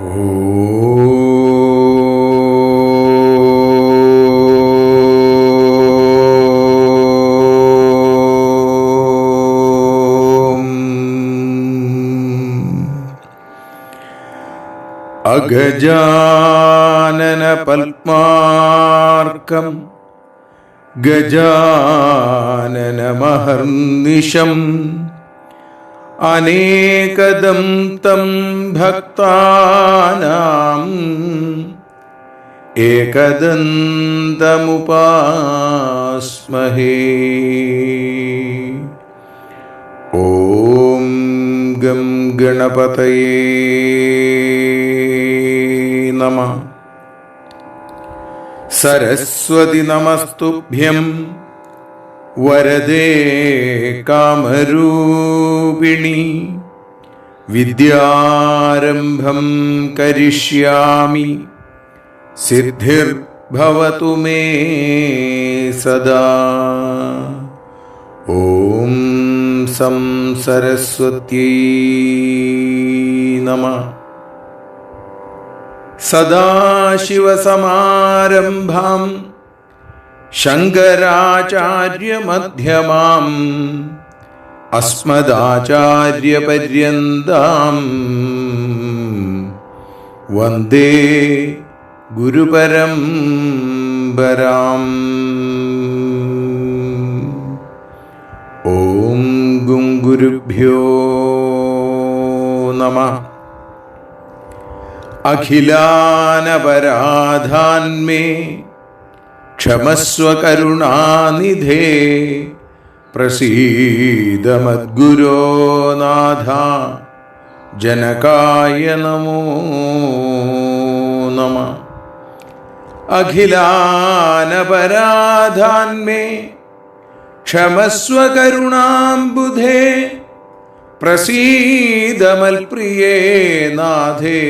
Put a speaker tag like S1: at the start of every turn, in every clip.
S1: അഗജാനന പത്മാർക്കം ഗജാനനമഹർനിശം അനേകദം തം ഭക്താനാം ഏകദന്തമുപാസ്മഹേ. ഓം ഗം ഗണപതയേ നമഃ. സരസ്വതി നമസ്തുഭ്യം വരദേ കാമരൂപിണി. വിദ്യാരംഭം കരിഷ്യാമി സിദ്ധിർഭവതു മേ സദാ. ഓം സം സരസ്വത്യൈ നമഃ. സദാശിവസമാരംഭാം ശങ്കരാചാര്യമധ്യമാം അസ്മദാചാര്യപര്യന്താം വന്ദേ ഗുരുപരമ്പരാം. ഓം ഗും ഗുരുഭ്യോ നമഃ. അഖിലാനപരാധാന്മേ ക്ഷമസ്വ കരുണാനിധേ. പ്രസീദ മദ്ഗുരോ നാഥ ജനകായ നമോ നമഃ. അഖിലാനപരാധാന്മേ ക്ഷമസ്വ കരുണാംബുധേ. പ്രസീദ മൽപ്രിയേ നാഥേ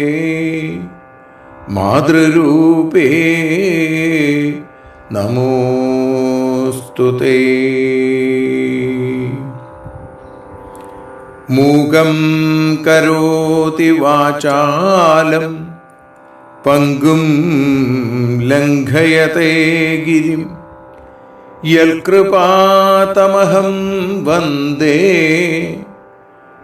S1: മാതൃരൂപേ നമോസ്തുതേ. മൂകം കരോതി വാചാലം പങ്കും ലംഘയതേ ഗിരിം. യൽകൃപാതമഹം വന്ദേ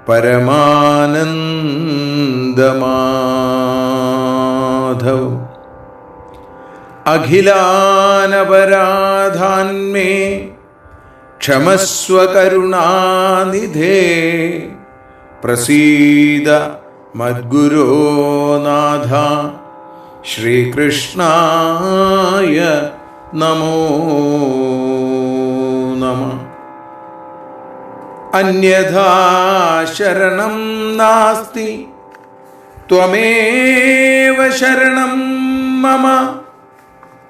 S1: പരമാനന്ദമാധവം. അഖിലാനപരാധാന്മേ ക്ഷമസ്വ കരുണാനിധേ. പ്രസീദ മദ്ഗുരോ നാഥ ശ്രീകൃഷ്ണായ നമോ നമഃ. അന്യഥാ ശരണം നാസ്തി ത്വമേവ ശരണം മമ.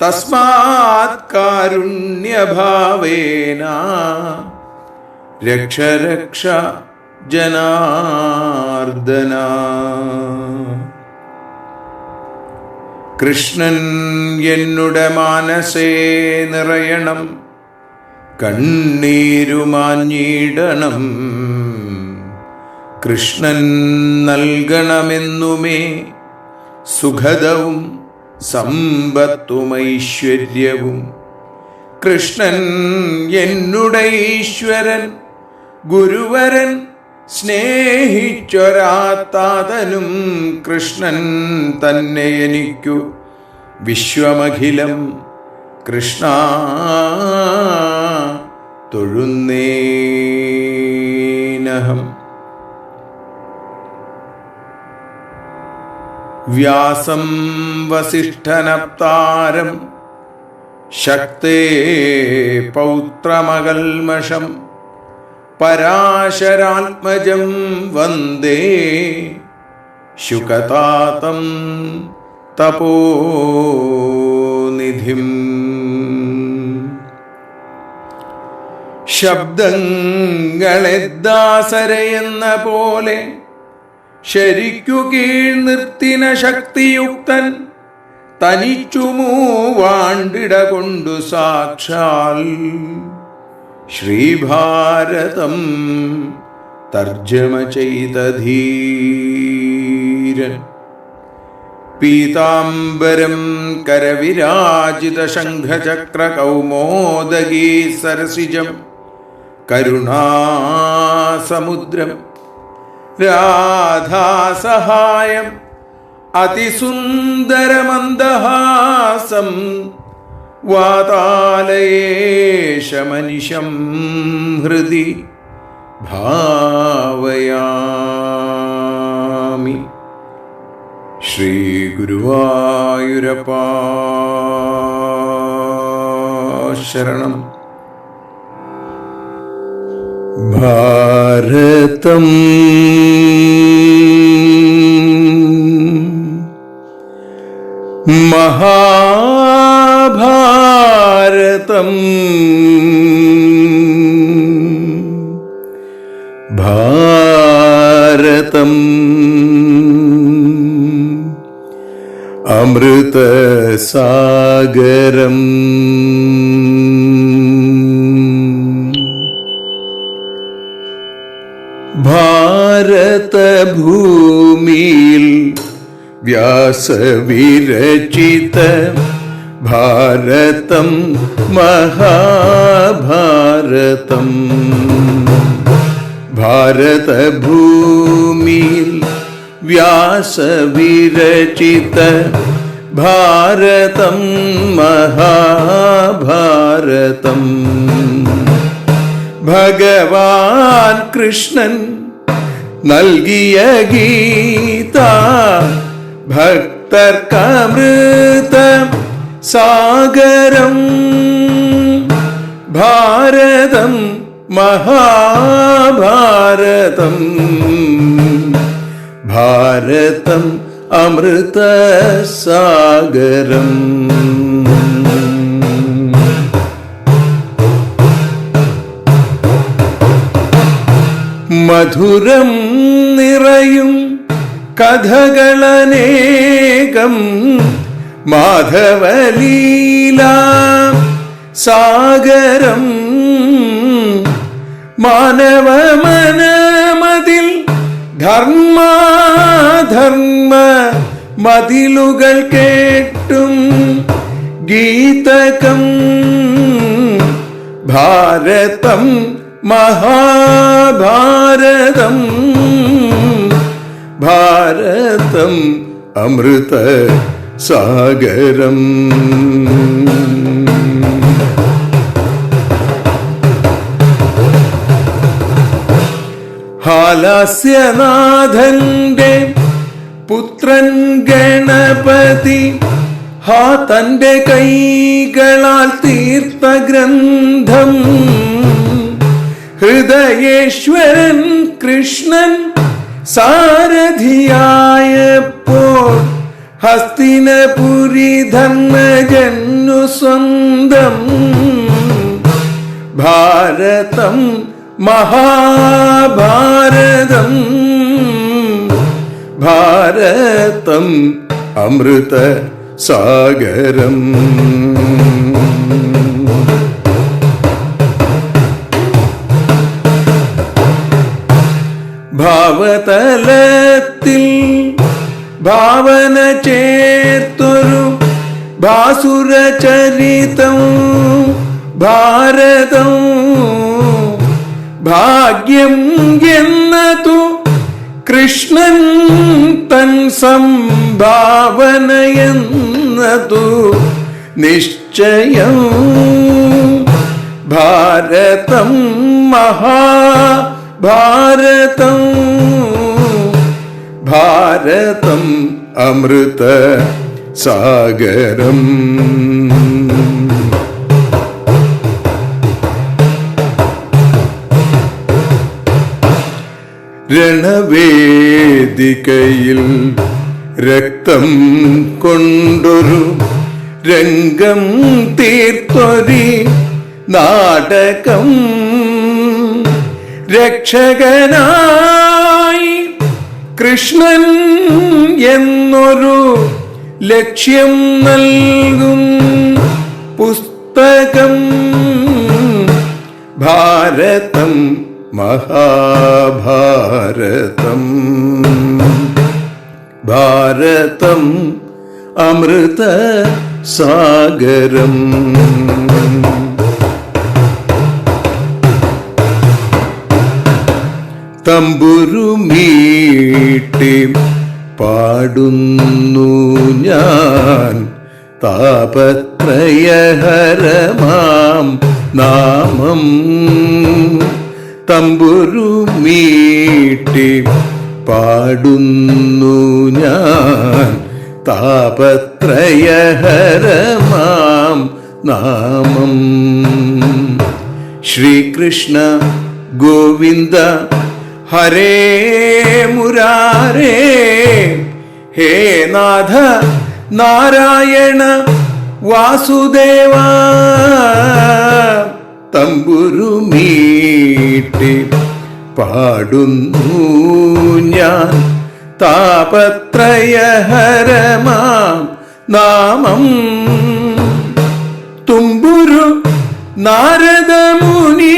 S1: തസ്മാത് കാരുണ്യഭാവേന രക്ഷ രക്ഷ ജനാർദ്ദന. കൃഷ്ണൻ എന്നുടെ മാനസേ നിറയണം. കണ്ണീരുമാഞ്ഞിടണം. കൃഷ്ണൻ നൽകണമെന്നുമേ സുഖദവും സമ്പത്തുമൈശ്വര്യവും. കൃഷ്ണൻ എന്നുടെ ഈശ്വരൻ ഗുരുവരൻ സ്നേഹിച്ചൊരാത്താതനും. കൃഷ്ണൻ തന്നെ എനിക്കു വിശ്വമഖിലം. കൃഷ്ണ തൊഴുന്നേനഹം. വ്യാസം വസിഷ്ഠനപ്താരം ശക്തേ പൗത്രമകൽമഷം. പരാശരാത്മജം വന്ദേ ശുകതാതം തപോനിധിം. ശബ്ദങ്ങളെ ദാസരയെന്ന പോലെ ശരിക്കു കീഴ് നിർത്തിന ശക്തിയുക്തൻ. തനിച്ചു മൂവാണ്ടിട കൊണ്ടു സാക്ഷാൽ ശ്രീഭാരതം തർജ്ജമ ചെയ്ത ധീരൻ. പീതാംബരം കരവിരാജിതശംഖചക്രകൗമോദഗീ സരസിജം കരുണാസമുദ്രം രാധാസഹായം അതിസുന്ദരമന്ദഹാസം വാതാലയേശമനിശം ഹൃദി ഭാവയാമി. ശ്രീ ഗുരുവായൂരപ്പാ ശരണം. ഭാരതം മഹാഭാരതം ഭാരതം അമൃതസാഗരം. ഭാരതഭൂമിയിൽ വ്യാസവിരചിത ഭാരതം മഹാഭാരതം. ഭാരതഭൂമിയിൽ വ്യാസവിരചിത ഭാരതം മഹാഭാരതം. ഭഗവാൻ കൃഷ്ണൻ നൽകിയ ഗീത ഭക്തർക്കമൃത സാഗരം. ഭാരതം മഹാഭാരതം ഭാരതം അമൃതസാഗരം. മധുരം നിറയും കഥകളനേകം മാധവലീല സാഗരം. മാനവമനമതിൽ ധർമാധർമ്മ മതിലുകൾ കേട്ടും ഗീതകം. ഭാരതം മഹാഭാരതം ഭാരതം അമൃത സാഗരം. ഹാലാസ്യനാഥന്റെ പുത്രൻ ഗണപതി തന്റെ കൈകളാൽ തീർത്ത ഗ്രന്ഥം. ഹൃദയേശ്വരൻ കൃഷ്ണൻ സാരഥിയായപ്പോൾ ഹസ്തിനപുരി ധർമ്മജന്നു സ്വന്തം. ഭാരതം മഹാഭാരതം ഭാരതം അമൃത സാഗരം. ഭാവതലത്തിൽ ഭാവന ചേർത്തൊരു ഭാസുരചരിതം ഭാരതം. ഭാഗ്യം എന്നതു കൃഷ്ണൻ തൻ സംഭാവനയെന്നതു നിശ്ചയം. ഭാരതം മഹാഭാരതം ഭാരതം അമൃത സാഗരം. രണവേദികയിൽ രക്തം കൊണ്ടൊരു രംഗം തീർത്തൊരി നാടകം. രക്ഷകനായി കൃഷ്ണൻ എന്നൊരു ലക്ഷ്യം നൽകും പുസ്തകം. ഭാരതം മഹാഭാരതം ഭാരതം അമൃത സാഗരം. തമ്പുരുമീട്ടി പാടുന്നു ഞാൻ താപത്രയഹരമാം നാമം. തമ്പുരുമീട്ടി പാടുന്നു ഞാൻ താപത്രയഹരമാം നാമം. ശ്രീകൃഷ്ണ ഗോവിന്ദ ഹരേ മുരാരേ, ഹേ നാഥ നാരായണ വാസുദേവ. തമ്പുരുമീട്ടി പാടുന്നു ഞാൻ താപത്രയഹരമാം നാമം. തുമ്പുരു നാരദമുനികൾ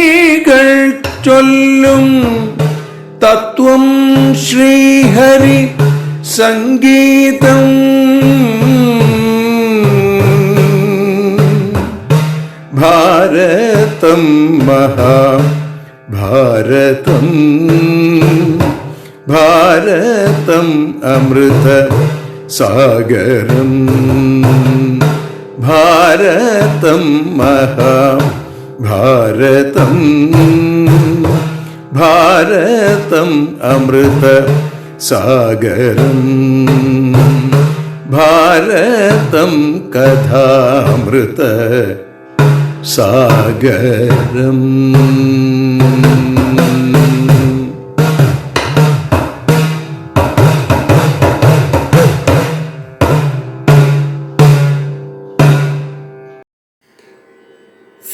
S1: ചൊല്ലും തത്വം ശ്രീഹരി സംഗീതം. ഭാരതം മഹാഭാരതം, ഭാരതം അമൃത സാഗരം. ഭാരതം മഹാഭാരതം, ഭാരതം അമൃത സാഗരം. ഭാരതം കഥാമൃത സാഗരം.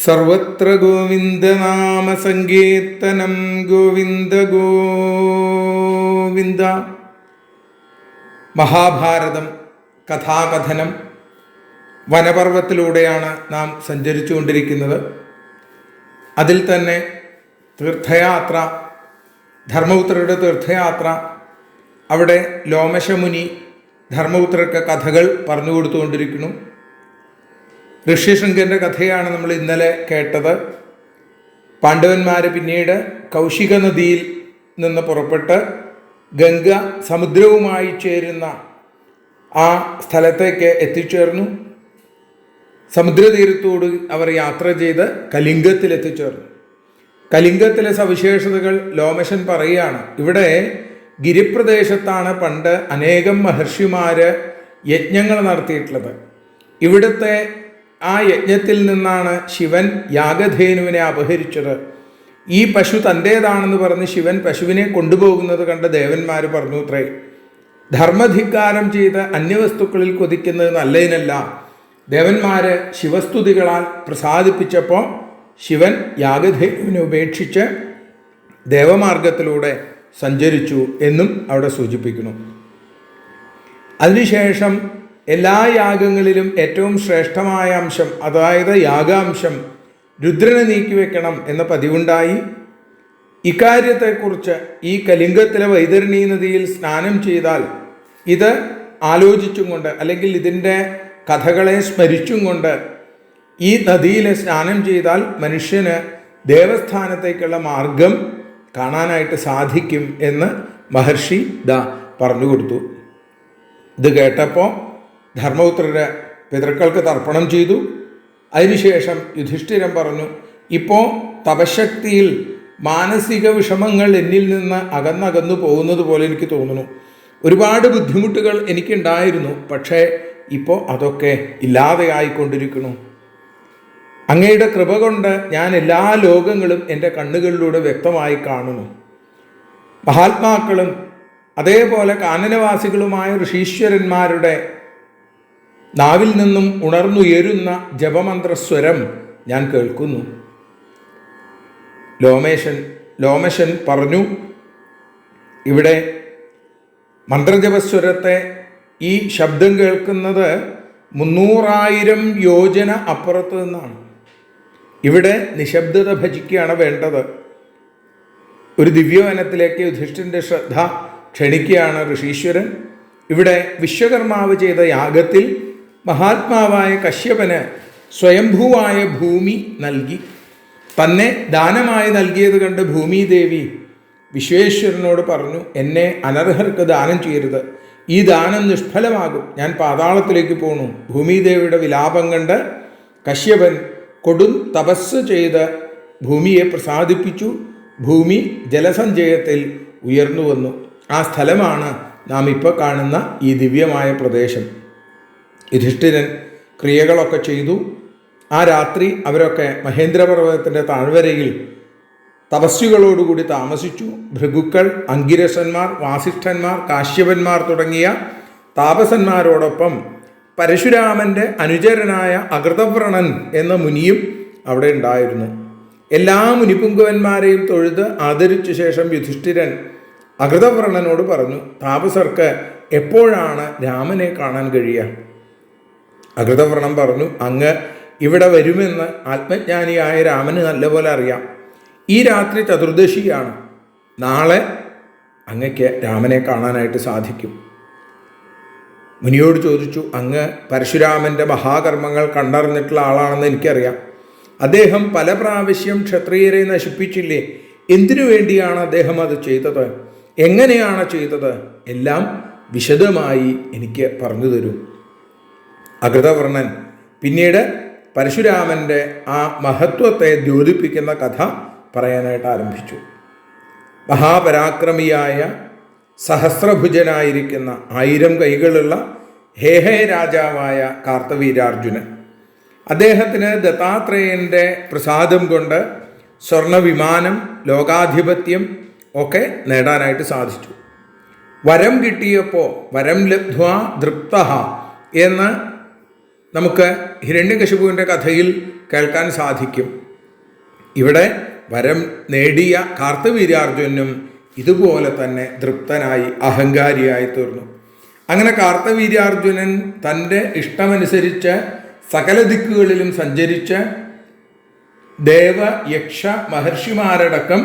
S2: സർവത്ര ഗോവിന്ദനാമ സങ്കീർത്തനം. ഗോവിന്ദ ഗോവിന്ദ. മഹാഭാരതം കഥാകഥനം വനപർവ്വത്തിലൂടെയാണ് നാം സഞ്ചരിച്ചുകൊണ്ടിരിക്കുന്നത്. അതിൽ തന്നെ തീർത്ഥയാത്ര, ധർമ്മപുത്രരുടെ തീർത്ഥയാത്ര. അവിടെ ലോമശമുനി ധർമ്മപുത്രർക്ക് കഥകൾ പറഞ്ഞു കൊടുത്തുകൊണ്ടിരിക്കുന്നു. ഋഷ്യശൃംഖൻ്റെ കഥയാണ് നമ്മൾ ഇന്നലെ കേട്ടത്. പാണ്ഡവന്മാർ പിന്നീട് കൗശിക നദിയിൽ നിന്ന് പുറപ്പെട്ട് ഗംഗ സമുദ്രവുമായി ചേരുന്ന ആ സ്ഥലത്തേക്ക് എത്തിച്ചേർന്നു. സമുദ്രതീരത്തോട് അവർ യാത്ര ചെയ്ത് കലിംഗത്തിൽ എത്തിച്ചേർന്നു. കലിംഗത്തിലെ സവിശേഷതകൾ ലോമശൻ പറയുകയാണ്. ഇവിടെ ഗിരിപ്രദേശത്താണ് പണ്ട് അനേകം മഹർഷിമാർ യജ്ഞങ്ങൾ നടത്തിയിട്ടുള്ളത്. ഇവിടുത്തെ ആ യജ്ഞത്തിൽ നിന്നാണ് ശിവൻ യാഗധേനുവിനെ അപഹരിച്ചത്. ഈ പശു തൻ്റേതാണെന്ന് പറഞ്ഞ് ശിവൻ പശുവിനെ കൊണ്ടുപോകുന്നത് കണ്ട് ദേവന്മാർ പറഞ്ഞു അത്രേ, ധർമ്മധിക്കാരം ചെയ്ത് അന്യവസ്തുക്കളിൽ കൊതിക്കുന്നത് നല്ലതിനല്ല. ദേവന്മാർ ശിവസ്തുതികളാൽ പ്രസാദിപ്പിച്ചപ്പോൾ ശിവൻ യാഗധേനുവിനെ ഉപേക്ഷിച്ച് ദേവമാർഗത്തിലൂടെ സഞ്ചരിച്ചു എന്നും അവിടെ സൂചിപ്പിക്കുന്നു. അതിനുശേഷം എല്ലാ യാഗങ്ങളിലും ഏറ്റവും ശ്രേഷ്ഠമായ അംശം, അതായത് യാഗാംശം രുദ്രനെ നീക്കിവെക്കണം എന്ന പതിവുണ്ടായി. ഇക്കാര്യത്തെക്കുറിച്ച് ഈ കലിംഗത്തിലെ വൈതരണി നദിയിൽ സ്നാനം ചെയ്താൽ, ഇത് ആലോചിച്ചും കൊണ്ട് അല്ലെങ്കിൽ ഇതിൻ്റെ കഥകളെ സ്മരിച്ചും കൊണ്ട് ഈ നദിയിൽ സ്നാനം ചെയ്താൽ മനുഷ്യന് ദേവസ്ഥാനത്തേക്കുള്ള മാർഗം കാണാനായിട്ട് സാധിക്കും എന്ന് മഹർഷി പറഞ്ഞു കൊടുത്തു. ഇത് കേട്ടപ്പോൾ ധർമ്മപുത്രര് പിതൃക്കൾക്ക് തർപ്പണം ചെയ്തു. അതിനുശേഷം യുധിഷ്ഠിരൻ പറഞ്ഞു, ഇപ്പോൾ തപശക്തിയിൽ മാനസിക വിഷമങ്ങൾ എന്നിൽ നിന്ന് അകന്നകന്നു പോകുന്നത് പോലെ എനിക്ക് തോന്നുന്നു. ഒരുപാട് ബുദ്ധിമുട്ടുകൾ എനിക്കുണ്ടായിരുന്നു, പക്ഷേ ഇപ്പോൾ അതൊക്കെ ഇല്ലാതെയായിക്കൊണ്ടിരിക്കുന്നു. അങ്ങയുടെ കൃപ കൊണ്ട് ഞാൻ എല്ലാ ലോകങ്ങളും എൻ്റെ കണ്ണുകളിലൂടെ വ്യക്തമായി കാണുന്നു. മഹാത്മാക്കളും അതേപോലെ കാനനവാസികളുമായ ഋഷീശ്വരന്മാരുടെ നാവിൽ നിന്നും ഉണർന്നുയരുന്ന ജപമന്ത്രസ്വരം ഞാൻ കേൾക്കുന്നു. ലോമശൻ പറഞ്ഞു, ഇവിടെ മന്ത്രജപസ്വരത്തെ ഈ ശബ്ദം കേൾക്കുന്നത് 300,000 യോജന അപ്പുറത്ത് നിന്നാണ്. ഇവിടെ നിശബ്ദത ഭജിക്കുകയാണ് വേണ്ടത്. ഒരു ദിവ്യവനത്തിലേക്ക് യുധിഷ്ഠിരൻ്റെ ശ്രദ്ധ ക്ഷണിക്കുകയാണ് ഋഷീശ്വരൻ. ഇവിടെ വിശ്വകർമാവ് ചെയ്ത യാഗത്തിൽ മഹാത്മാവായ കശ്യപന് സ്വയംഭൂവായ ഭൂമി നൽകി. തന്നെ ദാനമായി നൽകിയത് കണ്ട് ഭൂമിദേവി വിശ്വേശ്വരനോട് പറഞ്ഞു, എന്നെ അനർഹർക്ക് ദാനം ചെയ്യരുത്, ഈ ദാനം നിഷ്ഫലമാകും, ഞാൻ പാതാളത്തിലേക്ക് പോണു. ഭൂമിദേവിയുടെ വിലാപം കണ്ട് കശ്യപൻ കൊടും തപസ് ചെയ്ത് ഭൂമിയെ പ്രസാദിപ്പിച്ചു. ഭൂമി ജലസഞ്ചയത്തിൽ ഉയർന്നു വന്നു. ആ സ്ഥലമാണ് നാം ഇപ്പോൾ കാണുന്ന ഈ ദിവ്യമായ പ്രദേശം. യുധിഷ്ഠിരൻ ക്രിയകളൊക്കെ ചെയ്തു. ആ രാത്രി അവരൊക്കെ മഹേന്ദ്രപർവ്വതത്തിൻ്റെ താഴ്വരയിൽ തപസ്വികളോടുകൂടി താമസിച്ചു. ഭൃഗുക്കൾ, അങ്കിരസന്മാർ, വാസിഷ്ഠന്മാർ, കാശ്യപന്മാർ തുടങ്ങിയ താപസന്മാരോടൊപ്പം പരശുരാമൻ്റെ അനുചരനായ അകൃതവ്രണൻ എന്ന മുനിയും അവിടെ ഉണ്ടായിരുന്നു. എല്ലാ മുനിപുങ്കുവന്മാരെയും തൊഴുത് ആദരിച്ച ശേഷം യുധിഷ്ഠിരൻ അകൃതവ്രണനോട് പറഞ്ഞു, താപസർക്ക് എപ്പോഴാണ് രാമനെ കാണാൻ കഴിയുക? അകൃതവ്രണം പറഞ്ഞു, അങ്ങ് ഇവിടെ വരുമെന്ന് ആത്മജ്ഞാനിയായ രാമന് നല്ലപോലെ അറിയാം. ഈ രാത്രി ചതുർദശിയാണ്. നാളെ അങ്ങയ്ക്ക് രാമനെ കാണാനായിട്ട് സാധിക്കും. മുനിയോട് ചോദിച്ചു, അങ്ങ് പരശുരാമൻ്റെ മഹാകർമ്മങ്ങൾ കണ്ടറിഞ്ഞിട്ടുള്ള ആളാണെന്ന് എനിക്കറിയാം. അദ്ദേഹം പല പ്രാവശ്യം ക്ഷത്രിയരെ നശിപ്പിച്ചില്ലേ? എന്തിനു വേണ്ടിയാണ് അദ്ദേഹം അത് ചെയ്തത്? എങ്ങനെയാണ് ചെയ്തത്? എല്ലാം വിശദമായി എനിക്ക് പറഞ്ഞു തരൂ. അകൃതവർണ്ണൻ പിന്നീട് പരശുരാമൻ്റെ ആ മഹത്വത്തെ ദ്യോതിപ്പിക്കുന്ന കഥ പറയാനായിട്ട് ആരംഭിച്ചു. മഹാപരാക്രമിയായ സഹസ്രഭുജനായിരിക്കുന്ന 1000 കൈകളുള്ള ഹേഹയ രാജാവായ കാർത്തവീര്യാർജുനൻ, അദ്ദേഹത്തിന് ദത്താത്രേയൻ്റെ പ്രസാദം കൊണ്ട് സ്വർണവിമാനം, ലോകാധിപത്യം ഒക്കെ നേടാനായിട്ട് സാധിച്ചു. വരം കിട്ടിയപ്പോൾ വരം ലബ്ധ്വാ തൃപ്ത എന്ന് നമുക്ക് ഹിരണ്യകശിപുവിൻ്റെ കഥയിൽ കേൾക്കാൻ സാധിക്കും. ഇവിടെ വരം നേടിയ കാർത്തവീര്യാർജുനും ഇതുപോലെ തന്നെ തൃപ്തനായി അഹങ്കാരിയായി തീർന്നു. അങ്ങനെ കാർത്തവീര്യാർജുനൻ തൻ്റെ ഇഷ്ടമനുസരിച്ച് സകല ദിക്കുകളിലും സഞ്ചരിച്ച് ദേവ, യക്ഷ, മഹർഷിമാരടക്കം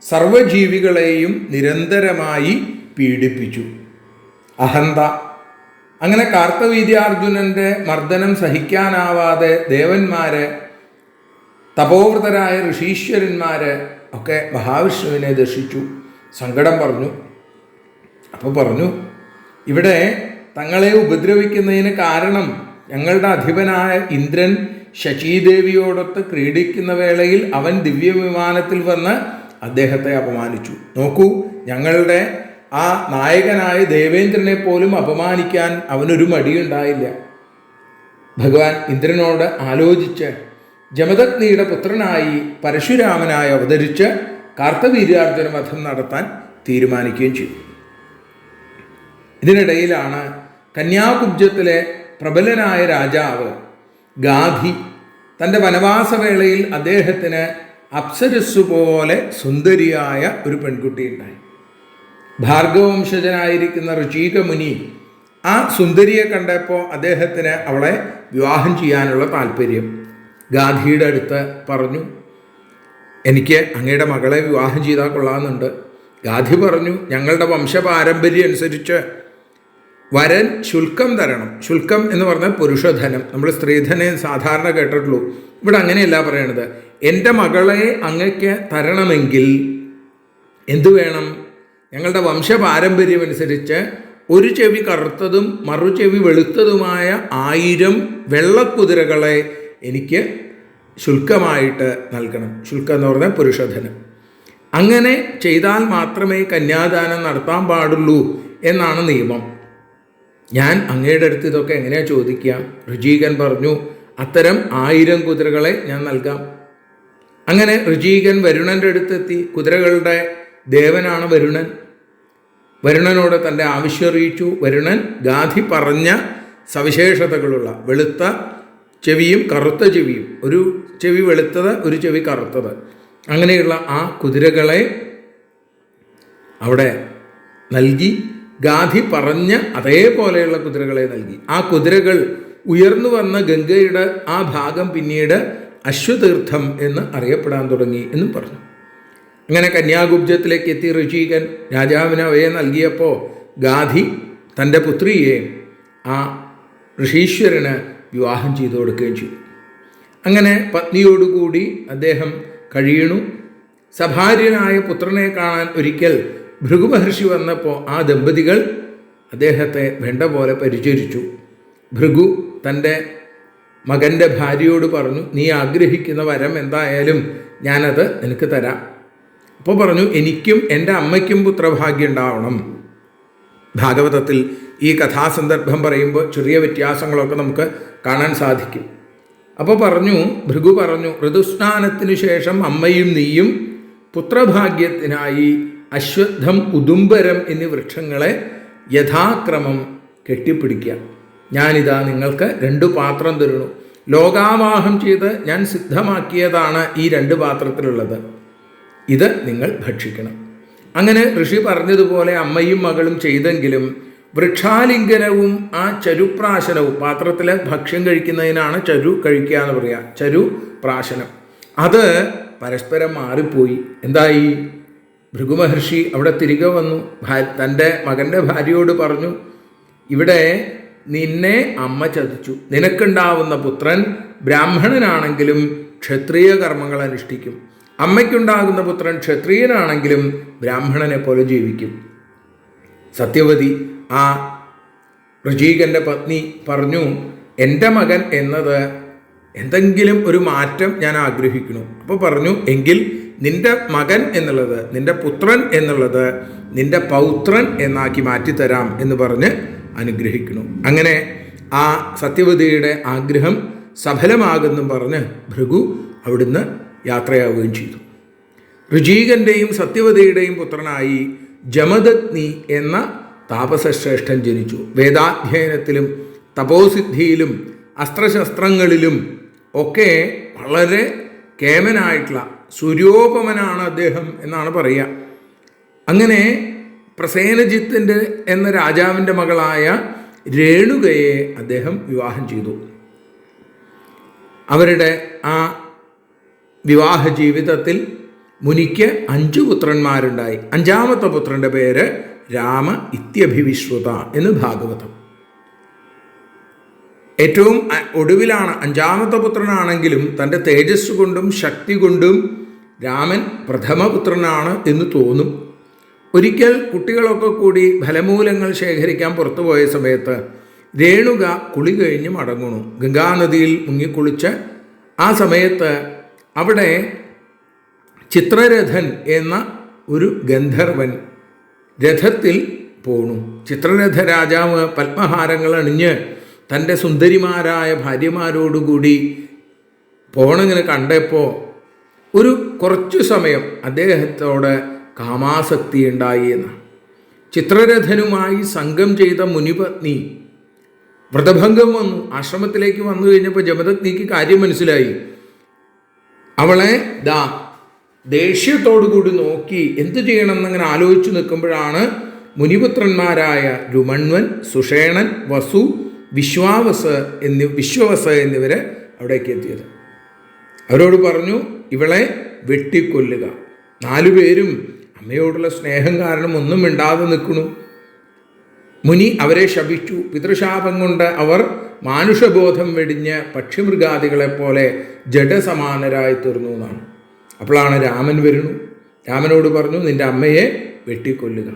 S2: സർവജീവികളെയും നിരന്തരമായി പീഡിപ്പിച്ചു. അഹന്ത. അങ്ങനെ കാർത്തവീര്യാർജുനൻ്റെ മർദ്ദനം സഹിക്കാനാവാതെ ദേവന്മാര്, തപോവൃതരായ ഋഷീശ്വരന്മാര് ഒക്കെ മഹാവിഷ്ണുവിനെ ദർശിച്ചു, സങ്കടം പറഞ്ഞു. അപ്പോൾ പറഞ്ഞു, ഇവിടെ തങ്ങളെ ഉപദ്രവിക്കുന്നതിന് കാരണം ഞങ്ങളുടെ അധിപനായ ഇന്ദ്രൻ ശചീദേവിയോടൊത്ത് ക്രീഡിക്കുന്ന വേളയിൽ അവൻ ദിവ്യവിമാനത്തിൽ വന്ന് അദ്ദേഹത്തെ അപമാനിച്ചു. നോക്കൂ, ഞങ്ങളുടെ ആ നായകനായ ദേവേന്ദ്രനെ പോലും അപമാനിക്കാൻ അവനൊരു മടിയുണ്ടായില്ല. ഭഗവാൻ ഇന്ദ്രനോട് ആലോചിച്ച് ജമദഗ്നിയുടെ പുത്രനായി പരശുരാമനായി അവതരിച്ച് കാർത്തവീര്യാർജുന വധം നടത്താൻ തീരുമാനിക്കുകയും ചെയ്തു. ഇതിനിടയിലാണ് കന്യാകുബ്ജത്തിലെ പ്രബലനായ രാജാവ് ഗാധി തൻ്റെ വനവാസവേളയിൽ അദ്ദേഹത്തിന് അപ്സരസ്സു പോലെ സുന്ദരിയായ ഒരു പെൺകുട്ടി ഉണ്ടായി. ഭാർഗവംശജനായിരിക്കുന്ന ഋചീക മുനി ആ സുന്ദരിയെ കണ്ടപ്പോൾ അദ്ദേഹത്തിന് അവളെ വിവാഹം ചെയ്യാനുള്ള താല്പര്യം. ഗാന്ധിയുടെ അടുത്ത് പറഞ്ഞു, എനിക്ക് അങ്ങയുടെ മകളെ വിവാഹം ചെയ്താൽ കൊള്ളാമെന്നുണ്ട്. ഗാന്ധി പറഞ്ഞു, ഞങ്ങളുടെ വംശപാരമ്പര്യം അനുസരിച്ച് വരൻ ശുൽക്കം തരണം. ശുൽക്കം എന്ന് പറഞ്ഞാൽ പുരുഷധനം. നമ്മൾ സ്ത്രീധനെ സാധാരണ കേട്ടിട്ടുള്ളൂ. ഇവിടെ അങ്ങനെയല്ല പറയണത്. എൻ്റെ മകളെ അങ്ങയ്ക്ക് തരണമെങ്കിൽ എന്തു വേണം? ഞങ്ങളുടെ വംശപാരമ്പര്യം അനുസരിച്ച് ഒരു ചെവി കറുത്തതും മറുചെവി വെളുത്തതുമായ 1000 വെള്ളക്കുതിരകളെ എനിക്ക് ശുൽക്കമായിട്ട് നൽകണം. ശുൽക്കം എന്ന് പറഞ്ഞാൽ പുരുഷധനം. അങ്ങനെ ചെയ്താൽ മാത്രമേ കന്യാദാനം നടത്താൻ പാടുള്ളൂ എന്നാണ് നിയമം. ഞാൻ അങ്ങയുടെ അടുത്ത് ഇതൊക്കെ എങ്ങനെയാണ് ചോദിക്കുക? ഋചീകൻ പറഞ്ഞു, അത്തരം 1000 കുതിരകളെ ഞാൻ നൽകാം. അങ്ങനെ ഋചീകൻ വരുണൻ്റെ അടുത്തെത്തി. കുതിരകളുടെ ദേവനാണ് വരുണൻ. വരുണനോട് തൻ്റെ ആവശ്യം അറിയിച്ചു. വരുണൻ ഗാന്ധി പറഞ്ഞ സവിശേഷതകളുള്ള വെളുത്ത ചെവിയും കറുത്ത ചെവിയും, ഒരു ചെവി വെളുത്തത് ഒരു ചെവി കറുത്തത്, അങ്ങനെയുള്ള ആ കുതിരകളെ അവിടെ നൽകി. ഗാന്ധി പറഞ്ഞ അതേപോലെയുള്ള കുതിരകളെ നൽകി. ആ കുതിരകൾ ഉയർന്നു വന്ന ഗംഗയുടെ ആ ഭാഗം പിന്നീട് അശ്വതീർത്ഥം എന്ന് അറിയപ്പെടാൻ തുടങ്ങി എന്നും പറഞ്ഞു. അങ്ങനെ കന്യാകുബ്ജത്തിലേക്ക് എത്തി ഋചീകൻ രാജാവിന് അവയെ നൽകിയപ്പോൾ ഗാന്ധി തൻ്റെ പുത്രിയെ ആ ഋഷീശ്വരന് വിവാഹം ചെയ്തു കൊടുക്കുകയും ചെയ്തു. അങ്ങനെ പത്നിയോടുകൂടി അദ്ദേഹം കഴിയണു. സഭാര്യനായ പുത്രനെ കാണാൻ ഒരിക്കൽ ഭൃഗു മഹർഷി വന്നപ്പോൾ ആ ദമ്പതികൾ അദ്ദേഹത്തെ വേണ്ട പോലെ പരിചരിച്ചു. ഭൃഗു തൻ്റെ മകൻ്റെ ഭാര്യയോട് പറഞ്ഞു, നീ ആഗ്രഹിക്കുന്ന വരം എന്തായാലും ഞാനത് നിനക്ക് തരാം. അപ്പോൾ പറഞ്ഞു, എനിക്കും എൻ്റെ അമ്മയ്ക്കും പുത്രഭാഗ്യം ഉണ്ടാവണം. ഭാഗവതത്തിൽ ഈ കഥാസന്ദർഭം പറയുമ്പോൾ ചെറിയ വ്യത്യാസങ്ങളൊക്കെ നമുക്ക് കാണാൻ സാധിക്കും. അപ്പോൾ ഭൃഗു പറഞ്ഞു, ഋതുസ്നാനത്തിനു ശേഷം അമ്മയും നീയും പുത്രഭാഗ്യത്തിനായി അശ്വത്ഥം, ഉദുംബരം എന്നീ വൃക്ഷങ്ങളെ യഥാക്രമം കെട്ടിപ്പിടിക്കുക. ഞാനിതാ നിങ്ങൾക്ക് 2 പാത്രം തരുന്നു. ലോകാവാഹം ചെയ്ത് ഞാൻ സിദ്ധമാക്കിയതാണ് ഈ 2 പാത്രത്തിലുള്ളത്. ഇത് നിങ്ങൾ ഭക്ഷിക്കണം. അങ്ങനെ ഋഷി പറഞ്ഞതുപോലെ അമ്മയും മകളും ചെയ്തെങ്കിലും വൃക്ഷാലിംഗനവും ആ ചരുപ്രാശനവും, പാത്രത്തിൽ ഭക്ഷ്യം കഴിക്കുന്നതിനാണ് ചരു കഴിക്കുക എന്ന് പറയുക, ചരുപ്രാശനം, അത് പരസ്പരം മാറിപ്പോയി. എന്തായി? ഭൃഗുമഹർഷി അവിടെ തിരികെ വന്നു. തൻ്റെ മകൻ്റെ ഭാര്യയോട് പറഞ്ഞു, ഇവിടെ നിന്നെ അമ്മ ചതിച്ചു. നിനക്കുണ്ടാവുന്ന പുത്രൻ ബ്രാഹ്മണനാണെങ്കിലും ക്ഷത്രിയ കർമ്മങ്ങൾ അനുഷ്ഠിക്കും. അമ്മയ്ക്കുണ്ടാകുന്ന പുത്രൻ ക്ഷത്രിയനാണെങ്കിലും ബ്രാഹ്മണനെ പോലെ ജീവിക്കും. സത്യവതി, ആ ഋഷീകൻ്റെ പത്നി, പറഞ്ഞു, എൻ്റെ മകൻ എന്നത് എന്തെങ്കിലും ഒരു മാറ്റം ഞാൻ ആഗ്രഹിക്കുന്നു. അപ്പോൾ പറഞ്ഞു, എങ്കിൽ നിൻ്റെ മകൻ എന്നുള്ളത്, നിൻ്റെ പുത്രൻ എന്നുള്ളത് നിൻ്റെ പൗത്രൻ എന്നാക്കി മാറ്റിത്തരാം എന്ന് പറഞ്ഞ് അനുഗ്രഹിക്കുന്നു. അങ്ങനെ ആ സത്യവതിയുടെ ആഗ്രഹം സഫലമാകുന്നും പറഞ്ഞ് ഭൃഗു അവിടുന്ന് യാത്രയാവുകയും ചെയ്തു. ഋഷീകൻ്റെയും സത്യവതിയുടെയും പുത്രനായി ജമദഗ്നി എന്ന താപസശ്രേഷ്ഠൻ ജനിച്ചു. വേദാധ്യയനത്തിലും തപോസിദ്ധിയിലും അസ്ത്രശസ്ത്രങ്ങളിലും ഒക്കെ വളരെ കേമനായിട്ടുള്ള സൂര്യോപമനാണ് അദ്ദേഹം എന്നാണ് പറയുക. അങ്ങനെ പ്രസേനജിത്തിൻ്റെ എന്ന രാജാവിൻ്റെ മകളായ രേണുകയെ അദ്ദേഹം വിവാഹം ചെയ്തു. അവരുടെ ആ വിവാഹ ജീവിതത്തിൽ മുനിക്ക് 5 പുത്രന്മാരുണ്ടായി. 5ാമത്തെ പുത്രൻ്റെ പേര് രാമ ഇത്യഭിവിശ്രുത എന്ന് ഭാഗവതം. ഏറ്റവും ഒടുവിലാണ് 5ാമത്തെ പുത്രനാണെങ്കിലും തൻ്റെ തേജസ് കൊണ്ടും ശക്തി കൊണ്ടും രാമൻ പ്രഥമപുത്രനാണ് എന്ന് തോന്നും. ഒരിക്കൽ കുട്ടികളൊക്കെ കൂടി ഫലമൂലങ്ങൾ ശേഖരിക്കാൻ പുറത്തുപോയ സമയത്ത് രേണുക കുളി കഴിഞ്ഞ് മടങ്ങുന്നു. ഗംഗാനദിയിൽ മുങ്ങിക്കുളിച്ച് ആ സമയത്ത് അവിടെ ചിത്രരഥൻ എന്ന ഒരു ഗന്ധർവൻ രഥത്തിൽ പോണു. ചിത്രരഥ രാജാവ് പത്മഹാരങ്ങൾ അണിഞ്ഞ് തൻ്റെ സുന്ദരിമാരായ ഭാര്യമാരോടുകൂടി പോണിങ്ങനെ കണ്ടപ്പോൾ കുറച്ചു സമയം അദ്ദേഹത്തോട് കാമാസക്തി ഉണ്ടായി എന്ന്. ചിത്രരഥനുമായി സംഘം ചെയ്ത മുനിപത്നി വ്രതഭംഗം വന്നു. ആശ്രമത്തിലേക്ക് വന്നു കഴിഞ്ഞപ്പോൾ ജമദഗ്നിക്ക് കാര്യം മനസ്സിലായി. അവളെ ദേഷ്യത്തോടുകൂടി നോക്കി എന്തു ചെയ്യണമെന്നങ്ങനെ ആലോചിച്ച് നിൽക്കുമ്പോഴാണ് മുനിപുത്രന്മാരായ രുമൺവൻ, സുഷേണൻ, വസു, വിശ്വവസ് എന്നിവർ അവിടേക്ക് എത്തിയത്. അവരോട് പറഞ്ഞു, ഇവളെ വെട്ടിക്കൊല്ലുക. 4 പേരും അമ്മയോടുള്ള സ്നേഹം കാരണം ഒന്നും മിണ്ടാതെ നിൽക്കണു. മുനി അവരെ ശപിച്ചു. പിതൃശാപം കൊണ്ട് അവർ മാനുഷബോധം വെടിഞ്ഞ് പക്ഷിമൃഗാദികളെപ്പോലെ ജഡസമാനരായി തീർന്നു എന്നാണ്. അപ്പോഴാണ് രാമൻ വരുന്നു. രാമനോട് പറഞ്ഞു, നിൻ്റെ അമ്മയെ വെട്ടിക്കൊല്ലുക.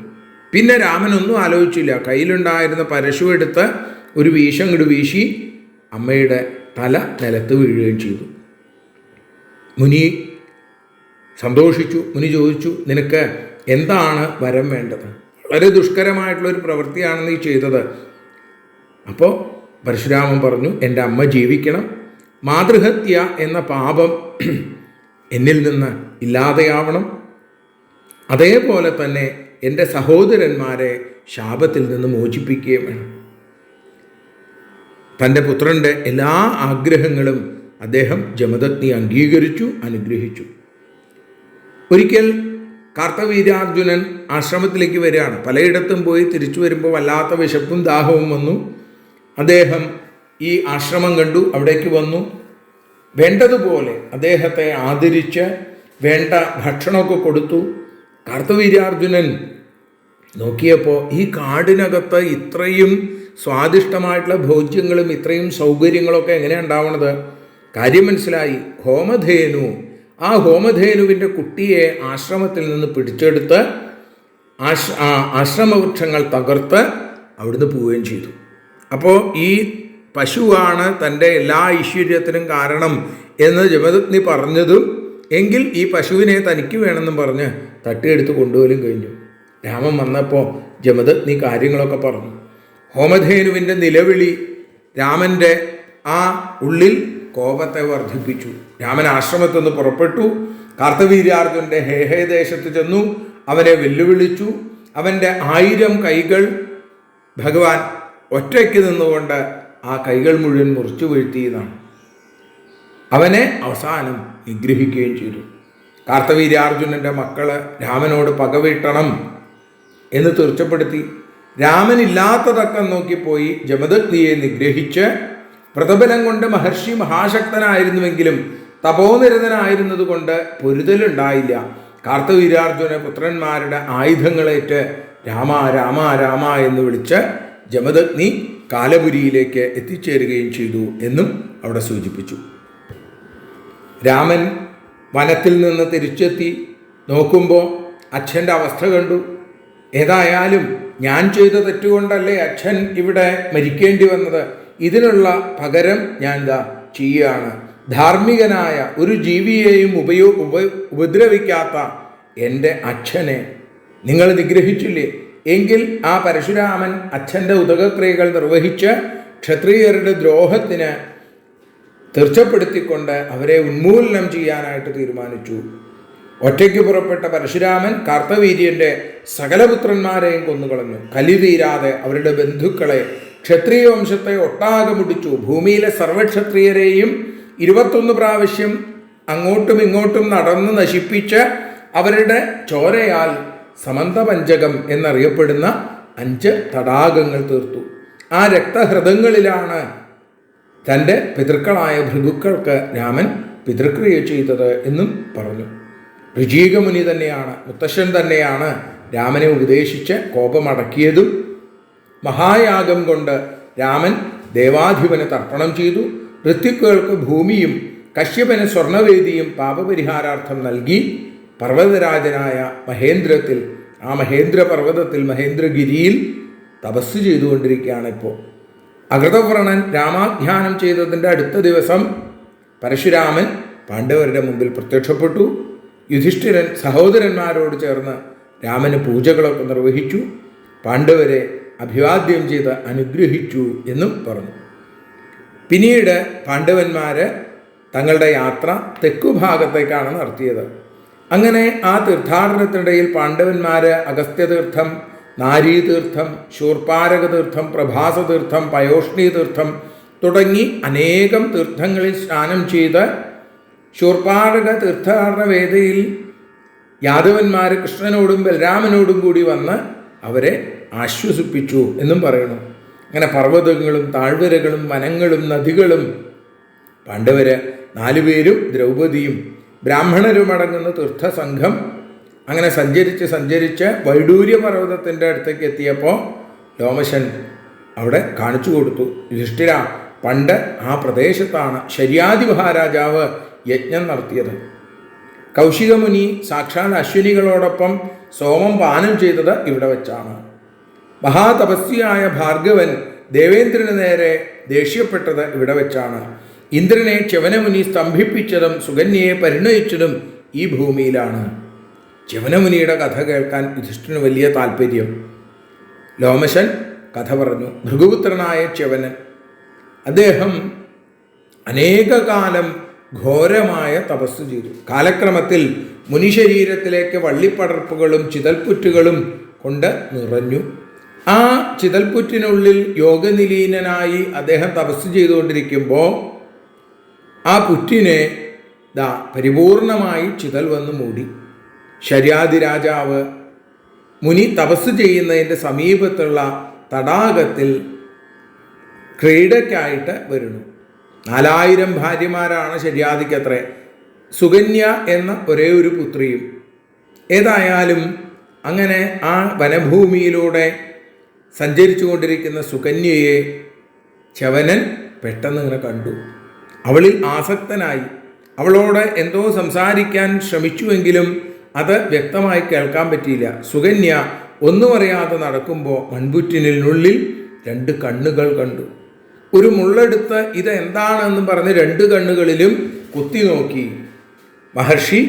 S2: പിന്നെ രാമനൊന്നും ആലോചിച്ചില്ല. കയ്യിലുണ്ടായിരുന്ന പരശു എടുത്ത് ഒരു വീശങ്ങട് വീശി അമ്മയുടെ തല നിലത്ത് വീഴുകയും ചെയ്തു. മുനി സന്തോഷിച്ചു. മുനി ചോദിച്ചു, നിനക്ക് എന്താണ് വരം വേണ്ടത്? വളരെ ദുഷ്കരമായിട്ടുള്ളൊരു പ്രവൃത്തിയാണ് നീ ചെയ്തത്. അപ്പോൾ പരശുരാമൻ പറഞ്ഞു, എൻ്റെ അമ്മ ജീവിക്കണം. മാതൃഹത്യ എന്ന പാപം എന്നിൽ നിന്ന് ഇല്ലാതെയാവണം. അതേപോലെ തന്നെ എൻ്റെ സഹോദരന്മാരെ ശാപത്തിൽ നിന്ന് മോചിപ്പിക്കുകയും വേണം. തൻ്റെ പുത്രൻ്റെ എല്ലാ ആഗ്രഹങ്ങളും അദ്ദേഹം ജമദഗ്നി അംഗീകരിച്ചു, അനുഗ്രഹിച്ചു. ഒരിക്കൽ കാർത്തവീര്യാർജുനൻ ആശ്രമത്തിലേക്ക് വരികയാണ്. പലയിടത്തും പോയി തിരിച്ചു വരുമ്പോൾ വല്ലാത്ത വിശപ്പും ദാഹവും വന്നു. അദ്ദേഹം ഈ ആശ്രമം കണ്ടു, അവിടേക്ക് വന്നു. വേണ്ടതുപോലെ അദ്ദേഹത്തെ ആദരിച്ച് വേണ്ട ഭക്ഷണമൊക്കെ കൊടുത്തു. കാർത്തവീര്യാർജുനൻ നോക്കിയപ്പോൾ ഈ കാടിനകത്ത് ഇത്രയും സ്വാദിഷ്ടമായിട്ടുള്ള ഭോജ്യങ്ങളും ഇത്രയും സൗകര്യങ്ങളൊക്കെ എങ്ങനെയാണ് ഉണ്ടാവണത്? കാര്യം മനസ്സിലായി. ഹോമധേനു, ആ ഹോമധേനുവിൻ്റെ കുട്ടിയെ ആശ്രമത്തിൽ നിന്ന് പിടിച്ചെടുത്ത് ആശ്രമവൃക്ഷങ്ങൾ തകർത്ത് അവിടുന്ന് പോവുകയും ചെയ്തു. അപ്പോൾ ഈ പശുവാണ് തൻ്റെ എല്ലാ ഐശ്വര്യത്തിനും കാരണം എന്ന് ജമദഗ്നി പറഞ്ഞതും എങ്കിൽ ഈ പശുവിനെ തനിക്ക് വേണമെന്നും പറഞ്ഞ് തട്ടിയെടുത്ത് കൊണ്ടുപോലും കഴിഞ്ഞു. രാമൻ വന്നപ്പോൾ ജമദഗ്നി കാര്യങ്ങളൊക്കെ പറഞ്ഞു. ഹോമധേനുവിൻ്റെ നിലവിളി രാമൻ്റെ ആ ഉള്ളിൽ കോപത്തെ വർദ്ധിപ്പിച്ചു. രാമൻ ആശ്രമത്തിൽ നിന്ന് പുറപ്പെട്ടു. കാർത്തവീര്യാർജുനൻ്റെ ഹേഹേ ദേശത്ത് ചെന്നു. അവനെ വെല്ലുവിളിച്ചു. അവൻ്റെ 1000 കൈകൾ ഭഗവാൻ ഒറ്റയ്ക്ക് നിന്നുകൊണ്ട് ആ കൈകൾ മുഴുവൻ മുറിച്ചു വീഴ്ത്തിയതാണ്. അവനെ അവസാനം നിഗ്രഹിക്കുകയും ചെയ്തു. കാർത്തവീര്യാർജുനൻ്റെ മക്കള് രാമനോട് പകവീട്ടണം എന്ന് തീർച്ചപ്പെടുത്തി. രാമനില്ലാത്തതക്കം നോക്കിപ്പോയി ജമദഗ്നിയെ നിഗ്രഹിച്ച് വ്രതബലം കൊണ്ട് മഹർഷി മഹാശക്തനായിരുന്നുവെങ്കിലും തപോനിരതനായിരുന്നത് കൊണ്ട് പൊരുതലുണ്ടായില്ല. കാർത്തവീര്യാർജുന പുത്രന്മാരുടെ ആയുധങ്ങളേറ്റ് രാമ രാമ രാമ എന്ന് വിളിച്ച് ജമദഗ്നി കാലപുരിയിലേക്ക് എത്തിച്ചേരുകയും ചെയ്തു എന്നും അവിടെ സൂചിപ്പിച്ചു. രാമൻ വനത്തിൽ നിന്ന് തിരിച്ചെത്തി നോക്കുമ്പോൾ അച്ഛൻ്റെ അവസ്ഥ കണ്ടു. ഏതായാലും ഞാൻ ചെയ്ത തെറ്റുകൊണ്ടല്ലേ അച്ഛൻ ഇവിടെ മരിക്കേണ്ടി വന്നത്. ഇതിനുള്ള പകരം ഞാൻ ചെയ്യുകയാണ്. ധാർമ്മികനായ ഒരു ജീവിയെയും ഉപദ്രവിക്കാത്ത എൻ്റെ അച്ഛനെ നിങ്ങൾ നിഗ്രഹിച്ചില്ലേ? എങ്കിൽ ആ പരശുരാമൻ അച്ഛൻ്റെ ഉദകക്രിയകൾ നിർവഹിച്ച് ക്ഷത്രിയരുടെ ദ്രോഹത്തിന് തീർച്ചപ്പെടുത്തിക്കൊണ്ട് അവരെ ഉന്മൂലനം ചെയ്യാനായിട്ട് തീരുമാനിച്ചു. ഒറ്റയ്ക്ക് പുറപ്പെട്ട പരശുരാമൻ കാർത്തവീര്യൻ്റെ സകല പുത്രന്മാരെയും കൊന്നുകളഞ്ഞു. കലി തീരാതെ അവരുടെ ബന്ധുക്കളെ ക്ഷത്രിയ വംശത്തെ ഒട്ടാകെ മുടിച്ചു. ഭൂമിയിലെ സർവക്ഷത്രിയരെയും 21 പ്രാവശ്യം അങ്ങോട്ടും ഇങ്ങോട്ടും നടന്ന് നശിപ്പിച്ച് അവരുടെ ചോരയാൽ സമന്തപഞ്ചകം എന്നറിയപ്പെടുന്ന 5 തടാകങ്ങൾ തീർത്തു. ആ രക്തഹൃദങ്ങളിലാണ് തൻ്റെ പിതൃക്കളായ ഭൃഗുക്കൾക്ക് രാമൻ പിതൃക്രിയ ചെയ്തത് എന്നും പറഞ്ഞു. ഋജീകമുനി തന്നെയാണ്, മുത്തശ്ശൻ തന്നെയാണ് രാമനെ ഉപദേശിച്ച് കോപമടക്കിയതും. മഹായാഗം കൊണ്ട് രാമൻ ദേവാധിപന് തർപ്പണം ചെയ്തു. ഋത്വിക്കുകൾക്ക് ഭൂമിയും കശ്യപന് സ്വർണവേദിയും പാപപരിഹാരാർത്ഥം നൽകി. പർവ്വതരാജനായ മഹേന്ദ്രത്തിൽ, ആ മഹേന്ദ്ര പർവ്വതത്തിൽ മഹേന്ദ്രഗിരിയിൽ തപസ് ചെയ്തുകൊണ്ടിരിക്കുകയാണ് ഇപ്പോൾ. അകൃതവ്രണൻ രാമാഖ്യാനം ചെയ്തതിൻ്റെ അടുത്ത ദിവസം പരശുരാമൻ പാണ്ഡവരുടെ മുമ്പിൽ പ്രത്യക്ഷപ്പെട്ടു. യുധിഷ്ഠിരൻ സഹോദരന്മാരോട് ചേർന്ന് രാമന് പൂജകളൊക്കെ നിർവഹിച്ചു. പാണ്ഡവരെ അഭിവാദ്യം ചെയ്ത് അനുഗ്രഹിച്ചു എന്നും പറഞ്ഞു. പിന്നീട് പാണ്ഡവന്മാർ തങ്ങളുടെ യാത്ര തെക്കുഭാഗത്തേക്കാണ് നടത്തിയത്. അങ്ങനെ ആ തീർത്ഥാടനത്തിനിടയിൽ പാണ്ഡവന്മാർ അഗസ്ത്യതീർത്ഥം, നാരീതീർത്ഥം, ശൂർപ്പാരകതീർത്ഥം, പ്രഭാസതീർത്ഥം, പയോഷ്ണീതീർത്ഥം തുടങ്ങി അനേകം തീർത്ഥങ്ങളിൽ സ്നാനം ചെയ്ത് ശൂർപ്പാരക തീർത്ഥാടന വേദിയിൽ യാദവന്മാർ കൃഷ്ണനോടും ബലരാമനോടും കൂടി വന്ന് അവരെ ആശ്വസിപ്പിച്ചു എന്നും പറയണം. അങ്ങനെ പർവ്വതങ്ങളും താഴ്വരകളും വനങ്ങളും നദികളും പാണ്ഡവര് 4 പേരും ദ്രൗപദിയും ബ്രാഹ്മണരും അടങ്ങുന്ന തീർത്ഥസംഘം അങ്ങനെ സഞ്ചരിച്ച് വൈഡൂര്യ പർവ്വതത്തിൻ്റെ അടുത്തേക്ക് എത്തിയപ്പോൾ ലോമശൻ അവിടെ കാണിച്ചു കൊടുത്തു. യുധിഷ്ഠിര, പണ്ട് ആ പ്രദേശത്താണ് ശര്യാദി മഹാരാജാവ് യജ്ഞം നടത്തിയത്. കൗശികമുനി സാക്ഷാൽ അശ്വിനികളോടൊപ്പം സോമം പാനം ചെയ്തത് ഇവിടെ വെച്ചാണ്. മഹാതപസ്വിയായ ഭാർഗവൻ ദേവേന്ദ്രന് നേരെ ദേഷ്യപ്പെട്ടത് ഇവിടെ വെച്ചാണ്. ഇന്ദ്രനെ ച്യവനമുനി സ്തംഭിപ്പിച്ചതും സുകന്യയെ പരിണയിച്ചതും ഈ ഭൂമിയിലാണ്. ച്യവനമുനിയുടെ കഥ കേൾക്കാൻ യുധിഷ്ഠിരന് വലിയ താല്പര്യം. ലോമശൻ കഥ പറഞ്ഞു. ഭൃഗുപുത്രനായ ച്യവനൻ, അദ്ദേഹം അനേകകാലം ഘോരമായ തപസ് ചെയ്തു. കാലക്രമത്തിൽ മുനിശരീരത്തിലേക്ക് വള്ളിപ്പടർപ്പുകളും ചിതൽപ്പുറ്റുകളും കൊണ്ട് നിറഞ്ഞു. ആ ചിതൽപ്പുറ്റിനുള്ളിൽ യോഗനിലീനനായി അദ്ദേഹം തപസ് ചെയ്തുകൊണ്ടിരിക്കുമ്പോൾ ആ പുറ്റിനെ പരിപൂർണമായി ചിതൽ വന്ന് മൂടി. ശര്യാദി രാജാവ് മുനി തപസ് ചെയ്യുന്നതിൻ്റെ സമീപത്തുള്ള തടാകത്തിൽ ക്രീഡയ്ക്കായിട്ട് വരുന്നു. 4000 ഭാര്യമാരാണ് ശര്യാദിക്കത്രേ. സുകന്യ എന്ന ഒരേ ഒരു പുത്രിയും. ഏതായാലും അങ്ങനെ ആ വനഭൂമിയിലൂടെ സഞ്ചരിച്ചു കൊണ്ടിരിക്കുന്ന സുകന്യയെ ച്യവനൻ പെട്ടെന്ന് ഇങ്ങനെ കണ്ടു. അവളിൽ ആസക്തനായി. അവളോട് എന്തോ സംസാരിക്കാൻ ശ്രമിച്ചുവെങ്കിലും അത് വ്യക്തമായി കേൾക്കാൻ പറ്റിയില്ല. സുകന്യ ഒന്നും അറിയാതെ നടക്കുമ്പോൾ മൺപുറ്റിനുള്ളിൽ 2 കണ്ണുകൾ കണ്ടു. ഒരു മുള്ളെടുത്ത് ഇത് എന്താണെന്ന് പറഞ്ഞ് 2 കണ്ണുകളിലും കുത്തി നോക്കി. മഹർഷി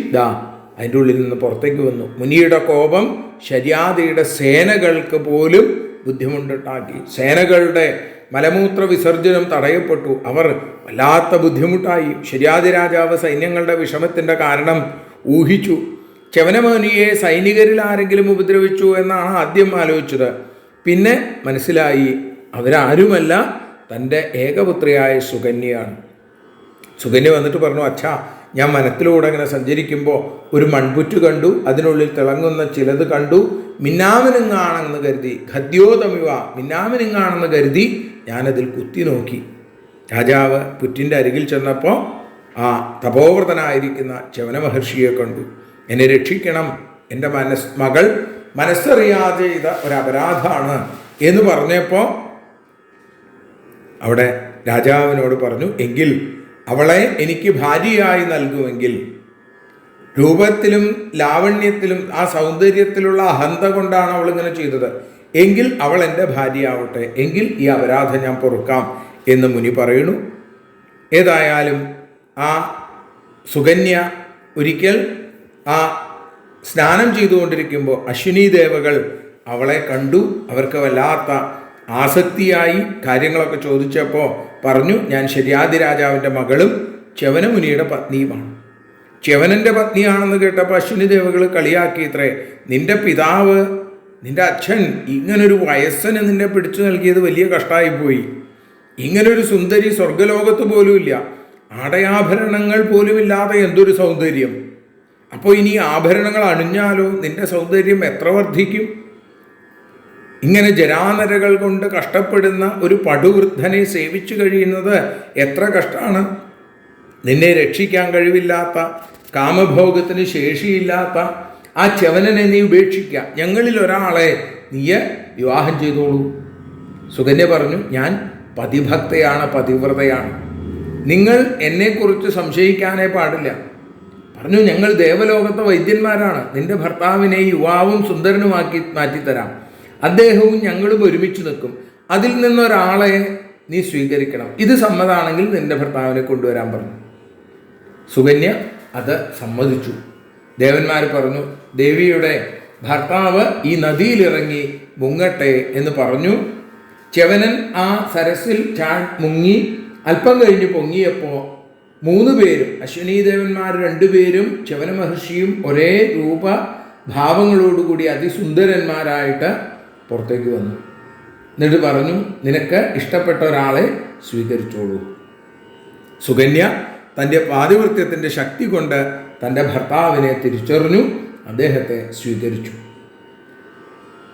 S2: അതിൻ്റെ ഉള്ളിൽ നിന്ന് പുറത്തേക്ക് വന്നു. മുനിയുടെ കോപം ശര്യാദിയുടെ സേനകൾക്ക് പോലും ബുദ്ധിമുട്ടുണ്ടാക്കി. സേനകളുടെ മലമൂത്ര വിസർജനം തടയപ്പെട്ടു. അവർ വല്ലാത്ത ബുദ്ധിമുട്ടായി. ശര്യാദി രാജാവ് സൈന്യങ്ങളുടെ വിഷമത്തിൻ്റെ കാരണം ഊഹിച്ചു. ച്യവനമുനിയെ സൈനികരിൽ ആരെങ്കിലും ഉപദ്രവിച്ചു എന്നാണ് ആദ്യം ആലോചിച്ചത്. പിന്നെ മനസ്സിലായി അവരാരുമല്ല, തൻ്റെ ഏകപുത്രിയായ സുകന്യയാണ്. സുകന്യ വന്നിട്ട് പറഞ്ഞു, അച്ഛാ, ഞാൻ വനത്തിലൂടെ ഇങ്ങനെ സഞ്ചരിക്കുമ്പോൾ ഒരു മൺപുറ്റ് കണ്ടു, അതിനുള്ളിൽ തിളങ്ങുന്ന ചിലത് കണ്ടു. മിന്നാമിനുങ്ങാണെന്ന് കരുതി, ഖദ്യോതമിവ, മിന്നാമിനുങ്ങാണെന്ന് കരുതി ഞാനതിൽ കുത്തി നോക്കി. രാജാവ് പുറ്റിൻ്റെ അരികിൽ ചെന്നപ്പോൾ ആ തപോവ്രതനായിരിക്കുന്ന ച്യവന മഹർഷിയെ കണ്ടു. എന്നെ രക്ഷിക്കണം, എൻ്റെ മകൾ മനസ്സറിയാതെ ചെയ്ത ഒരപരാധമാണ് എന്ന് പറഞ്ഞപ്പോൾ അവിടെ രാജാവിനോട് പറഞ്ഞു, എങ്കിൽ അവളെ എനിക്ക് ഭാര്യയായി നൽകുമെങ്കിൽ, രൂപത്തിലും ലാവണ്യത്തിലും ആ സൗന്ദര്യത്തിലുള്ള അഹന്ത കൊണ്ടാണ് അവൾ ഇങ്ങനെ ചെയ്തത്, എങ്കിൽ അവൾ എൻ്റെ ഭാര്യയാവട്ടെ, എങ്കിൽ ഈ അപരാധം ഞാൻ പൊറുക്കാം എന്ന് മുനി പറയുന്നു. ഏതായാലും ആ സുകന്യ ഒരിക്കൽ ആ സ്നാനം ചെയ്തുകൊണ്ടിരിക്കുമ്പോൾ അശ്വിനി ദേവകൾ അവളെ കണ്ടു. അവർക്ക് വല്ലാത്ത ആസക്തിയായി. കാര്യങ്ങളൊക്കെ ചോദിച്ചപ്പോൾ പറഞ്ഞു, ഞാൻ ശര്യാദി രാജാവിൻ്റെ മകളും ച്യവനമുനിയുടെ പത്നിയുമാണ്. ച്യവനൻ്റെ പത്നിയാണെന്ന് കേട്ടപ്പോൾ അശ്വിനി ദേവകൾ കളിയാക്കിയത്രേ, നിന്റെ പിതാവ്, നിന്റെ അച്ഛൻ ഇങ്ങനൊരു വയസ്സന് നിന്നെ പിടിച്ചു നൽകിയത് വലിയ കഷ്ടമായിപ്പോയി. ഇങ്ങനൊരു സുന്ദരി സ്വർഗലോകത്ത് പോലുമില്ല, ആടയാഭരണങ്ങൾ പോലുമില്ലാതെ എന്തൊരു സൗന്ദര്യം. അപ്പോൾ ഇനി ആഭരണങ്ങൾ അണിഞ്ഞാലോ നിന്റെ സൗന്ദര്യം എത്ര വർദ്ധിക്കും? ഇങ്ങനെ ജരാനരകൾ കൊണ്ട് കഷ്ടപ്പെടുന്ന ഒരു പടുവൃദ്ധനെ സേവിച്ചു കഴിയുന്നത് എത്ര കഷ്ടമാണ്. നിന്നെ രക്ഷിക്കാൻ കഴിവില്ലാത്ത, കാമഭോഗത്തിന് ശേഷിയില്ലാത്ത ആ ച്യവനനെ നീ ഉപേക്ഷിക്കുക, ഞങ്ങളിൽ ഒരാളെ നീ വിവാഹം ചെയ്തോളൂ. സുകന്യ പറഞ്ഞു, ഞാൻ പതിഭക്തയാണ്, പതിവ്രതയാണ്, നിങ്ങൾ എന്നെക്കുറിച്ച് സംശയിക്കാനേ പാടില്ല. പറഞ്ഞു, ഞങ്ങൾ ദേവലോകത്തെ വൈദ്യന്മാരാണ്, നിന്റെ ഭർത്താവിനെ യുവാവും സുന്ദരനുമാക്കി മാറ്റിത്തരാം, അദ്ദേഹവും ഞങ്ങളും ഒരുമിച്ച് നിൽക്കും, അതിൽ നിന്നൊരാളെ നീ സ്വീകരിക്കണം, ഇത് സമ്മതാണെങ്കിൽ നിന്റെ ഭർത്താവിനെ കൊണ്ടുവരാൻ പറഞ്ഞു. സുകന്യ അത് സമ്മതിച്ചു. ദേവന്മാർ പറഞ്ഞു, ദേവിയുടെ ഭർത്താവ് ഈ നദിയിലിറങ്ങി മുങ്ങട്ടെ എന്ന് പറഞ്ഞു. ച്യവനൻ ആ സരസിൽ മുങ്ങി അല്പം കഴിഞ്ഞ് പൊങ്ങിയപ്പോൾ 3 പേരും, അശ്വിനി ദേവന്മാർ 2 പേരും ച്യവന മഹർഷിയും ഒരേ രൂപഭാവങ്ങളോടുകൂടി അതിസുന്ദരന്മാരായിട്ട് പുറത്തേക്ക് വന്നു. എന്നിട്ട് പറഞ്ഞു, നിനക്ക് ഇഷ്ടപ്പെട്ട ഒരാളെ സ്വീകരിച്ചോളൂ. സുകന്യ തൻ്റെ പാതിവൃത്യത്തിൻ്റെ ശക്തി കൊണ്ട് തൻ്റെ ഭർത്താവിനെ തിരിച്ചറിഞ്ഞു, അദ്ദേഹത്തെ സ്വീകരിച്ചു.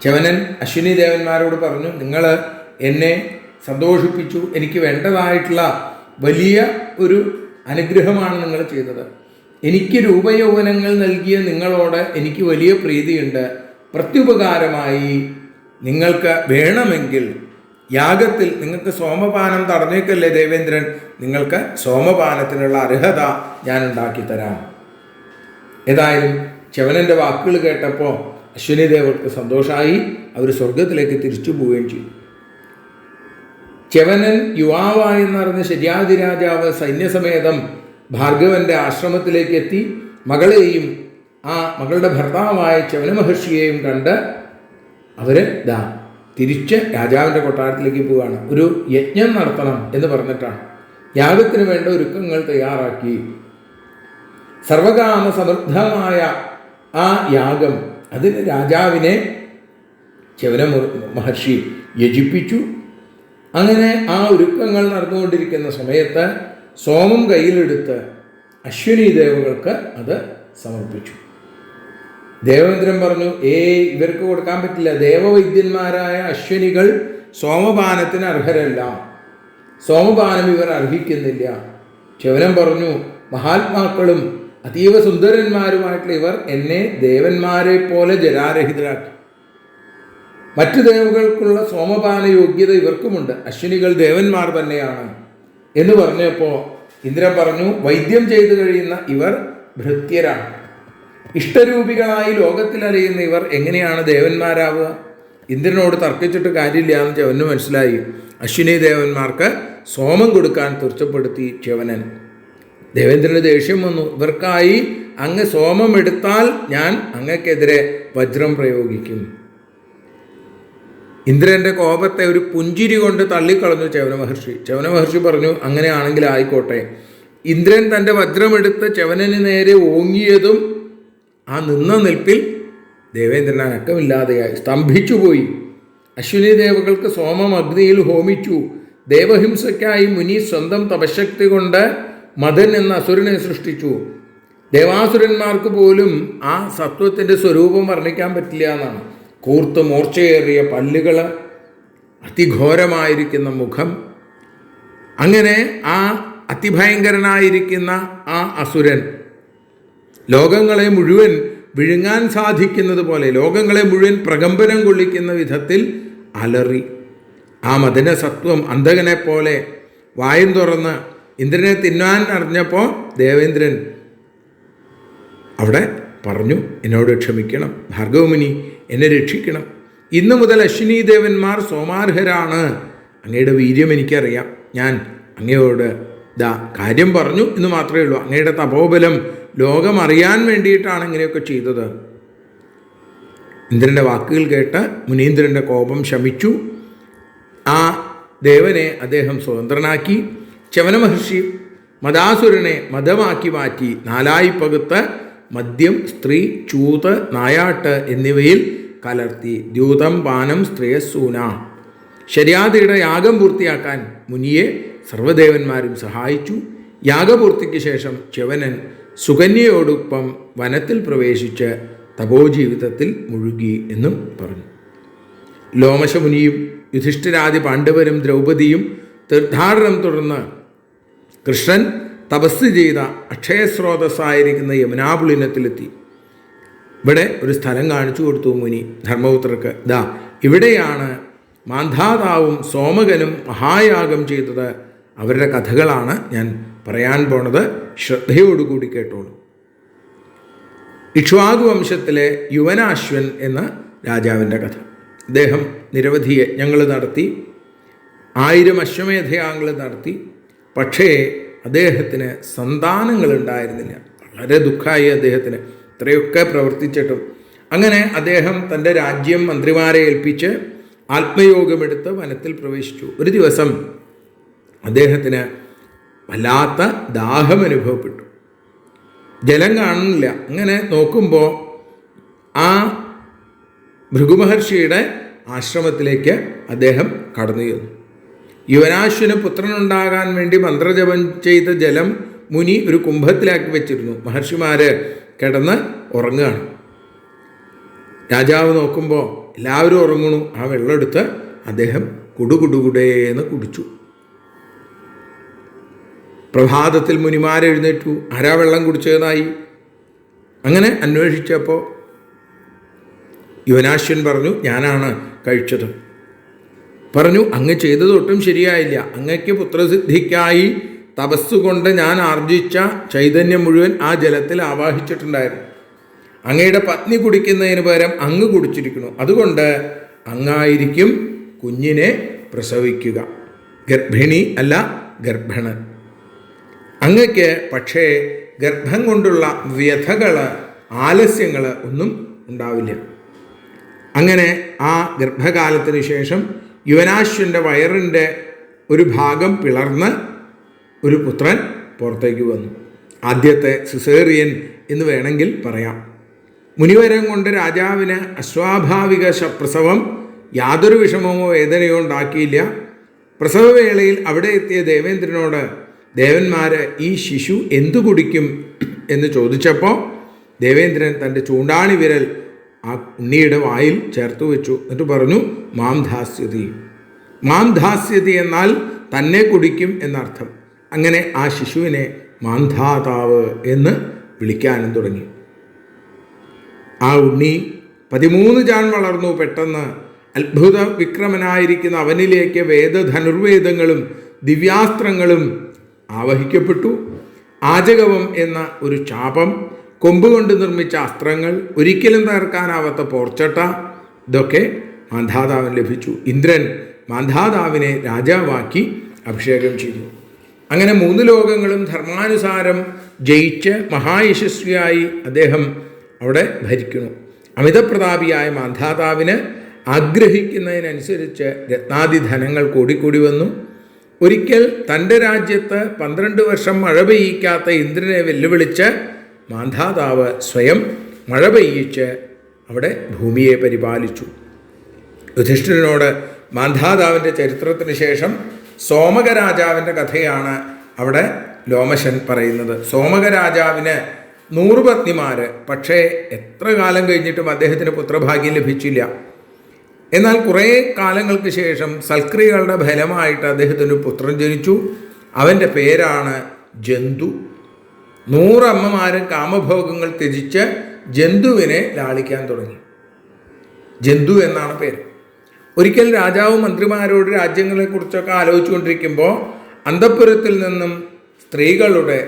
S2: ച്യവനൻ അശ്വിനി ദേവന്മാരോട് പറഞ്ഞു, നിങ്ങൾ എന്നെ സന്തോഷിപ്പിച്ചു, എനിക്ക് വേണ്ടതായിട്ടുള്ള വലിയ ഒരു അനുഗ്രഹമാണ് നിങ്ങൾ ചെയ്തത്. എനിക്ക് രൂപയൗവനങ്ങൾ നൽകിയ നിങ്ങളോട് എനിക്ക് വലിയ പ്രീതിയുണ്ട്. പ്രത്യുപകാരമായി നിങ്ങൾക്ക് വേണമെങ്കിൽ യാഗത്തിൽ നിങ്ങൾക്ക് സോമപാനം തടഞ്ഞേക്കല്ലേ ദേവേന്ദ്രൻ, നിങ്ങൾക്ക് സോമപാനത്തിനുള്ള അർഹത ഞാൻ ഉണ്ടാക്കിത്തരാം. ഏതായാലും ച്യവനൻ്റെ വാക്കുകൾ കേട്ടപ്പോൾ അശ്വിനി ദേവർക്ക് സന്തോഷമായി. അവർ സ്വർഗത്തിലേക്ക് തിരിച്ചു പോവുകയും ചെയ്തു. ച്യവനൻ യുവാവായെന്നറിഞ്ഞ ശര്യാദി രാജാവ് സൈന്യസമേതം ഭാർഗവന്റെ ആശ്രമത്തിലേക്ക് എത്തി. മകളെയും ആ മകളുടെ ഭർത്താവായ ച്യവന മഹർഷിയെയും കണ്ട് അവർ തിരിച്ച് രാജാവിൻ്റെ കൊട്ടാരത്തിലേക്ക് പോവുകയാണ്. ഒരു യജ്ഞം നടത്തണം എന്ന് പറഞ്ഞിട്ടാണ്. യാഗത്തിന് വേണ്ട ഒരുക്കങ്ങൾ തയ്യാറാക്കി. സർവകാമ സമൃദ്ധമായ ആ യാഗം, അതിന് രാജാവിനെ ച്യവന മഹർഷി യജിപ്പിച്ചു. അങ്ങനെ ആ ഒരുക്കങ്ങൾ നടന്നുകൊണ്ടിരിക്കുന്ന സമയത്ത് സോമം കയ്യിലെടുത്ത് അശ്വിനി ദേവകൾക്ക് അത് സമർപ്പിച്ചു. ദേവേന്ദ്രൻ പറഞ്ഞു, ഇവർക്ക് കൊടുക്കാൻ പറ്റില്ല, ദേവവൈദ്യന്മാരായ അശ്വിനികൾ സോമപാനത്തിന് അർഹരല്ല, സോമപാനം ഇവർ അർഹിക്കുന്നില്ല. ച്യവനൻ പറഞ്ഞു, മഹാത്മാക്കളും അതീവ സുന്ദരന്മാരുമായിട്ടുള്ള ഇവർ എന്നെ ദേവന്മാരെ പോലെ ജരാരഹിതരാക്കി. മറ്റു ദേവകൾക്കുള്ള സോമപാന യോഗ്യത ഇവർക്കുമുണ്ട്. അശ്വിനികൾ ദേവന്മാർ തന്നെയാണ് എന്ന് പറഞ്ഞപ്പോൾ ഇന്ദ്രൻ പറഞ്ഞു, വൈദ്യം ചെയ്തു കഴിയുന്ന ഇവർ ഭൃത്യരാണ്. ഇഷ്ടരൂപികളായി ലോകത്തിലറിയുന്ന ഇവർ എങ്ങനെയാണ് ദേവന്മാരാവുക? ഇന്ദ്രനോട് തർക്കിച്ചിട്ട് കാര്യമില്ല എന്ന് ച്യവന് മനസ്സിലായി. അശ്വിനി ദേവന്മാർക്ക് സോമം കൊടുക്കാൻ തീർച്ചപ്പെടുത്തി ച്യവനൻ. ദേവേന്ദ്രന് ദേഷ്യം വന്നു. ഇവർക്കായി അങ്ങ് സോമം എടുത്താൽ ഞാൻ അങ്ങക്കെതിരെ വജ്രം പ്രയോഗിക്കും. ഇന്ദ്രന്റെ കോപത്തെ ഒരു പുഞ്ചിരി കൊണ്ട് തള്ളിക്കളഞ്ഞു ച്യവന മഹർഷി. ച്യവന മഹർഷി പറഞ്ഞു, അങ്ങനെയാണെങ്കിൽ ആയിക്കോട്ടെ. ഇന്ദ്രൻ തൻ്റെ വജ്രമെടുത്ത് ച്യവനന് നേരെ ഓങ്ങിയതും ആ നിന്ന നിൽപ്പിൽ ദേവേന്ദ്രൻ അനക്കമില്ലാതെയായി, സ്തംഭിച്ചുപോയി. അശ്വിനി ദേവകൾക്ക് സോമം അഗ്നിയിൽ ഹോമിച്ചു. ദേവഹിംസയ്ക്കായി മുനി സ്വന്തം തപശക്തി കൊണ്ട് മദൻ എന്ന അസുരനെ സൃഷ്ടിച്ചു. ദേവാസുരന്മാർക്ക് പോലും ആ സത്വത്തിൻ്റെ സ്വരൂപം വർണ്ണിക്കാൻ പറ്റില്ല എന്നാണ്. കൂർത്ത് മൂർച്ചയേറിയ പല്ലുകൾ, അതിഘോരമായിരിക്കുന്ന മുഖം, അങ്ങനെ ആ അതിഭയങ്കരനായിരിക്കുന്ന ആ അസുരൻ ലോകങ്ങളെ മുഴുവൻ വിഴുങ്ങാൻ സാധിക്കുന്നത് പോലെ, ലോകങ്ങളെ മുഴുവൻ പ്രകമ്പനം കൊള്ളിക്കുന്ന വിധത്തിൽ അലറി. ആ മദന സത്വം അന്ധകനെ പോലെ വായും തുറന്ന് ഇന്ദ്രനെ തിന്നാൻ അറിഞ്ഞപ്പോൾ ദേവേന്ദ്രൻ അവിടെ പറഞ്ഞു, എന്നോട് ക്ഷമിക്കണം ഭാർഗവമുനി, എന്നെ രക്ഷിക്കണം. ഇന്നു മുതൽ അശ്വിനി ദേവന്മാർ സോമാർഹരാണ്. അങ്ങയുടെ വീര്യം എനിക്കറിയാം. ഞാൻ അങ്ങയോട് കാര്യം പറഞ്ഞു എന്ന് മാത്രമേ ഉള്ളൂ. അങ്ങയുടെ തപോബലം ലോകം അറിയാൻ വേണ്ടിയിട്ടാണ് ഇങ്ങനെയൊക്കെ ചെയ്തത്. ഇന്ദ്രൻ്റെ വാക്കുകൾ കേട്ട് മുനീന്ദ്രൻ്റെ കോപം ശമിച്ചു. ആ ദേവനെ അദ്ദേഹം സ്വതന്ത്രനാക്കി. ച്യവന മഹർഷി മദാസുരനെ മദമാക്കി മാറ്റി നാലായി പകുത്ത് മദ്യം, സ്ത്രീ, ചൂത്, നായാട്ട് എന്നിവയിൽ കലർത്തി. ദ്യൂതം, പാനം, സ്ത്രീയസൂന. ശര്യാദിയുടെ യാഗം പൂർത്തിയാക്കാൻ മുനിയെ സർവ്വദേവന്മാരും സഹായിച്ചു. യാഗപൂർത്തിക്ക് ശേഷം ച്യവനൻ സുകന്യയോടൊപ്പം വനത്തിൽ പ്രവേശിച്ച് തപോജീവിതത്തിൽ മുഴുകി എന്നും പറഞ്ഞു. ലോമശമുനിയും യുധിഷ്ഠിരാദി പാണ്ഡവരും ദ്രൗപദിയും തീർത്ഥാടനം തുടർന്ന് കൃഷ്ണൻ തപസ് ചെയ്ത അക്ഷയസ്രോതസ്സായിരിക്കുന്ന യമുനാപുളിനത്തിലെത്തി. ഇവിടെ ഒരു സ്ഥലം കാണിച്ചു കൊടുത്തു മുനി ധർമ്മപുത്രർക്ക്. ഇവിടെയാണ് മാന്ധാതാവും സോമകനും മഹായാഗം ചെയ്തത്. അവരുടെ കഥകളാണ് ഞാൻ പറയാൻ പോണത്. ശ്രദ്ധയോടുകൂടി കേട്ടോളൂ. ഇക്ഷ്വാകു വംശത്തിലെ യുവനാശ്വൻ എന്ന രാജാവിൻ്റെ കഥ. അദ്ദേഹം നിരവധി യജ്ഞങ്ങൾ നടത്തി, 1000 അശ്വമേധയാഗങ്ങൾ നടത്തി. പക്ഷേ അദ്ദേഹത്തിന് സന്താനങ്ങളുണ്ടായിരുന്നില്ല. വളരെ ദുഃഖമായി അദ്ദേഹത്തിന്, ഇത്രയൊക്കെ പ്രവർത്തിച്ചിട്ടും. അങ്ങനെ അദ്ദേഹം തൻ്റെ രാജ്യം മന്ത്രിമാരെ ഏൽപ്പിച്ച് ആത്മയോഗമെടുത്ത് വനത്തിൽ പ്രവേശിച്ചു. ഒരു ദിവസം അദ്ദേഹത്തിന് വല്ലാത്ത ദാഹം അനുഭവപ്പെട്ടു. ജലം കാണുന്നില്ല. അങ്ങനെ നോക്കുമ്പോൾ ആ ഭൃഗുമഹർഷിയുടെ ആശ്രമത്തിലേക്ക് അദ്ദേഹം കടന്നു ചെന്നു. യുവനാശ്വന് പുത്രനുണ്ടാകാൻ വേണ്ടി മന്ത്രജപം ചെയ്ത ജലം മുനി ഒരു കുംഭത്തിലാക്കി വെച്ചിരുന്നു. മഹർഷിമാർ കിടന്ന് ഉറങ്ങുകയാണ്. രാജാവ് നോക്കുമ്പോൾ എല്ലാവരും ഉറങ്ങണു. ആ വെള്ളമെടുത്ത് അദ്ദേഹം കുടുകുടുകുടേന്ന് കുടിച്ചു. പ്രഭാതത്തിൽ മുനിമാരെഴുന്നേറ്റു. ആരാ വെള്ളം കുടിച്ചതെന്നായി. അങ്ങനെ അന്വേഷിച്ചപ്പോൾ യുവനാശ്വൻ പറഞ്ഞു, ഞാനാണ് കഴിച്ചത്. പറഞ്ഞു, അങ്ങ് ചെയ്തതൊട്ടും ശരിയായില്ല. അങ്ങയ്ക്ക് പുത്രസിദ്ധിക്കായി തപസ്സുകൊണ്ട് ഞാൻ ആർജിച്ച ചൈതന്യം മുഴുവൻ ആ ജലത്തിൽ ആവാഹിച്ചിട്ടുണ്ടായിരുന്നു. അങ്ങയുടെ പത്നി കുടിക്കുന്നതിന് പകരം അങ്ങ് കുടിച്ചിരിക്കുന്നു. അതുകൊണ്ട് അങ്ങായിരിക്കും കുഞ്ഞിനെ പ്രസവിക്കുക. ഗർഭിണി അല്ല, ഗർഭണൻ. അങ്ങക്ക് പക്ഷേ ഗർഭം കൊണ്ടുള്ള വ്യഥകൾ, ആലസ്യങ്ങൾ ഒന്നും ഉണ്ടാവില്ല. അങ്ങനെ ആ ഗർഭകാലത്തിന് ശേഷം യുവനാശ്വൻ്റെ വയറിൻ്റെ ഒരു ഭാഗം പിളർന്ന് ഒരു പുത്രൻ പുറത്തേക്ക് വന്നു. ആദ്യത്തെ സിസേറിയൻ എന്ന് വേണമെങ്കിൽ പറയാം. മുനിവരം കൊണ്ട് രാജാവിന് അസ്വാഭാവിക പ്രസവം യാതൊരു വിഷമമോ വേദനയോ ഉണ്ടാക്കിയില്ല. പ്രസവവേളയിൽ അവിടെ എത്തിയ ദേവേന്ദ്രനോട് ദേവന്മാർ ഈ ശിശു എന്തു കുടിക്കും എന്ന് ചോദിച്ചപ്പോൾ ദേവേന്ദ്രൻ തൻ്റെ ചൂണ്ടാണി വിരൽ ആ ഉണ്ണിയുടെ വായിൽ ചേർത്ത് വെച്ചു. എന്നിട്ട് പറഞ്ഞു, മാം ധാസ്യതി. മാം ധാസ്യതി എന്നാൽ തന്നെ കുടിക്കും എന്നർത്ഥം. അങ്ങനെ ആ ശിശുവിനെ മാന്ധാതാവ് എന്ന് വിളിക്കാനും തുടങ്ങി. ആ ഉണ്ണി 13 ചാൺ വളർന്നു. പെട്ടെന്ന് അത്ഭുത വിക്രമനായിരിക്കുന്ന അവനിലേക്ക് വേദധനുർവേദങ്ങളും ദിവ്യാസ്ത്രങ്ങളും ആവഹിക്കപ്പെട്ടു. ആജകവം എന്ന ഒരു ചാപം, കൊമ്പുകൊണ്ട് നിർമ്മിച്ച അസ്ത്രങ്ങൾ, ഒരിക്കലും തകർക്കാനാവാത്ത പോർച്ചട്ട, ഇതൊക്കെ മാന്ധാതാവിന് ലഭിച്ചു. ഇന്ദ്രൻ മാന്ധാതാവിനെ രാജാവാക്കി അഭിഷേകം ചെയ്തു. അങ്ങനെ 3 ലോകങ്ങളും ധർമാനുസാരം ജയിച്ച് മഹായശസ്വിയായി അദ്ദേഹം അവിടെ ഭരിക്കുന്നു. അമിതപ്രതാപിയായ മാന്ധാതാവിന് ആഗ്രഹിക്കുന്നതിനനുസരിച്ച് രത്നാദിധനങ്ങൾ കൂടിക്കൂടി വന്നു. ഒരിക്കൽ തൻ്റെ രാജ്യത്ത് 12 വർഷം മഴ പെയ്യിക്കാത്ത ഇന്ദ്രനെ വെല്ലുവിളിച്ച് മാന്ധാതാവ് സ്വയം മഴ പെയ്യിച്ച് അവിടെ ഭൂമിയെ പരിപാലിച്ചു. യുധിഷ്ഠിരനോട് മാന്ധാതാവിൻ്റെ ചരിത്രത്തിന് ശേഷം സോമകരാജാവിൻ്റെ കഥയാണ് അവിടെ ലോമശൻ പറയുന്നത്. സോമകരാജാവിന് 100 പത്നിമാർ. പക്ഷേ എത്ര കാലം കഴിഞ്ഞിട്ടും അദ്ദേഹത്തിന് പുത്രഭാഗ്യം ലഭിച്ചില്ല. എന്നാൽ കുറേ കാലങ്ങൾക്ക് ശേഷം സൽക്രിയകളുടെ ഫലമായിട്ട് അദ്ദേഹത്തിന് പുത്രൻ ജനിച്ചു. അവൻ്റെ പേരാണ് ജന്തു. 100 അമ്മമാരും കാമഭോഗങ്ങൾ ത്യജിച്ച് ജന്തുവിനെ ലാളിക്കാൻ തുടങ്ങി. ജന്തു എന്നാണ് പേര്. ഒരിക്കൽ രാജാവ് മന്ത്രിമാരോട് രാജ്യങ്ങളെക്കുറിച്ചൊക്കെ ആലോചിച്ചുകൊണ്ടിരിക്കുമ്പോൾ അന്തഃപുരത്തിൽ നിന്നും സ്ത്രീകളുടെ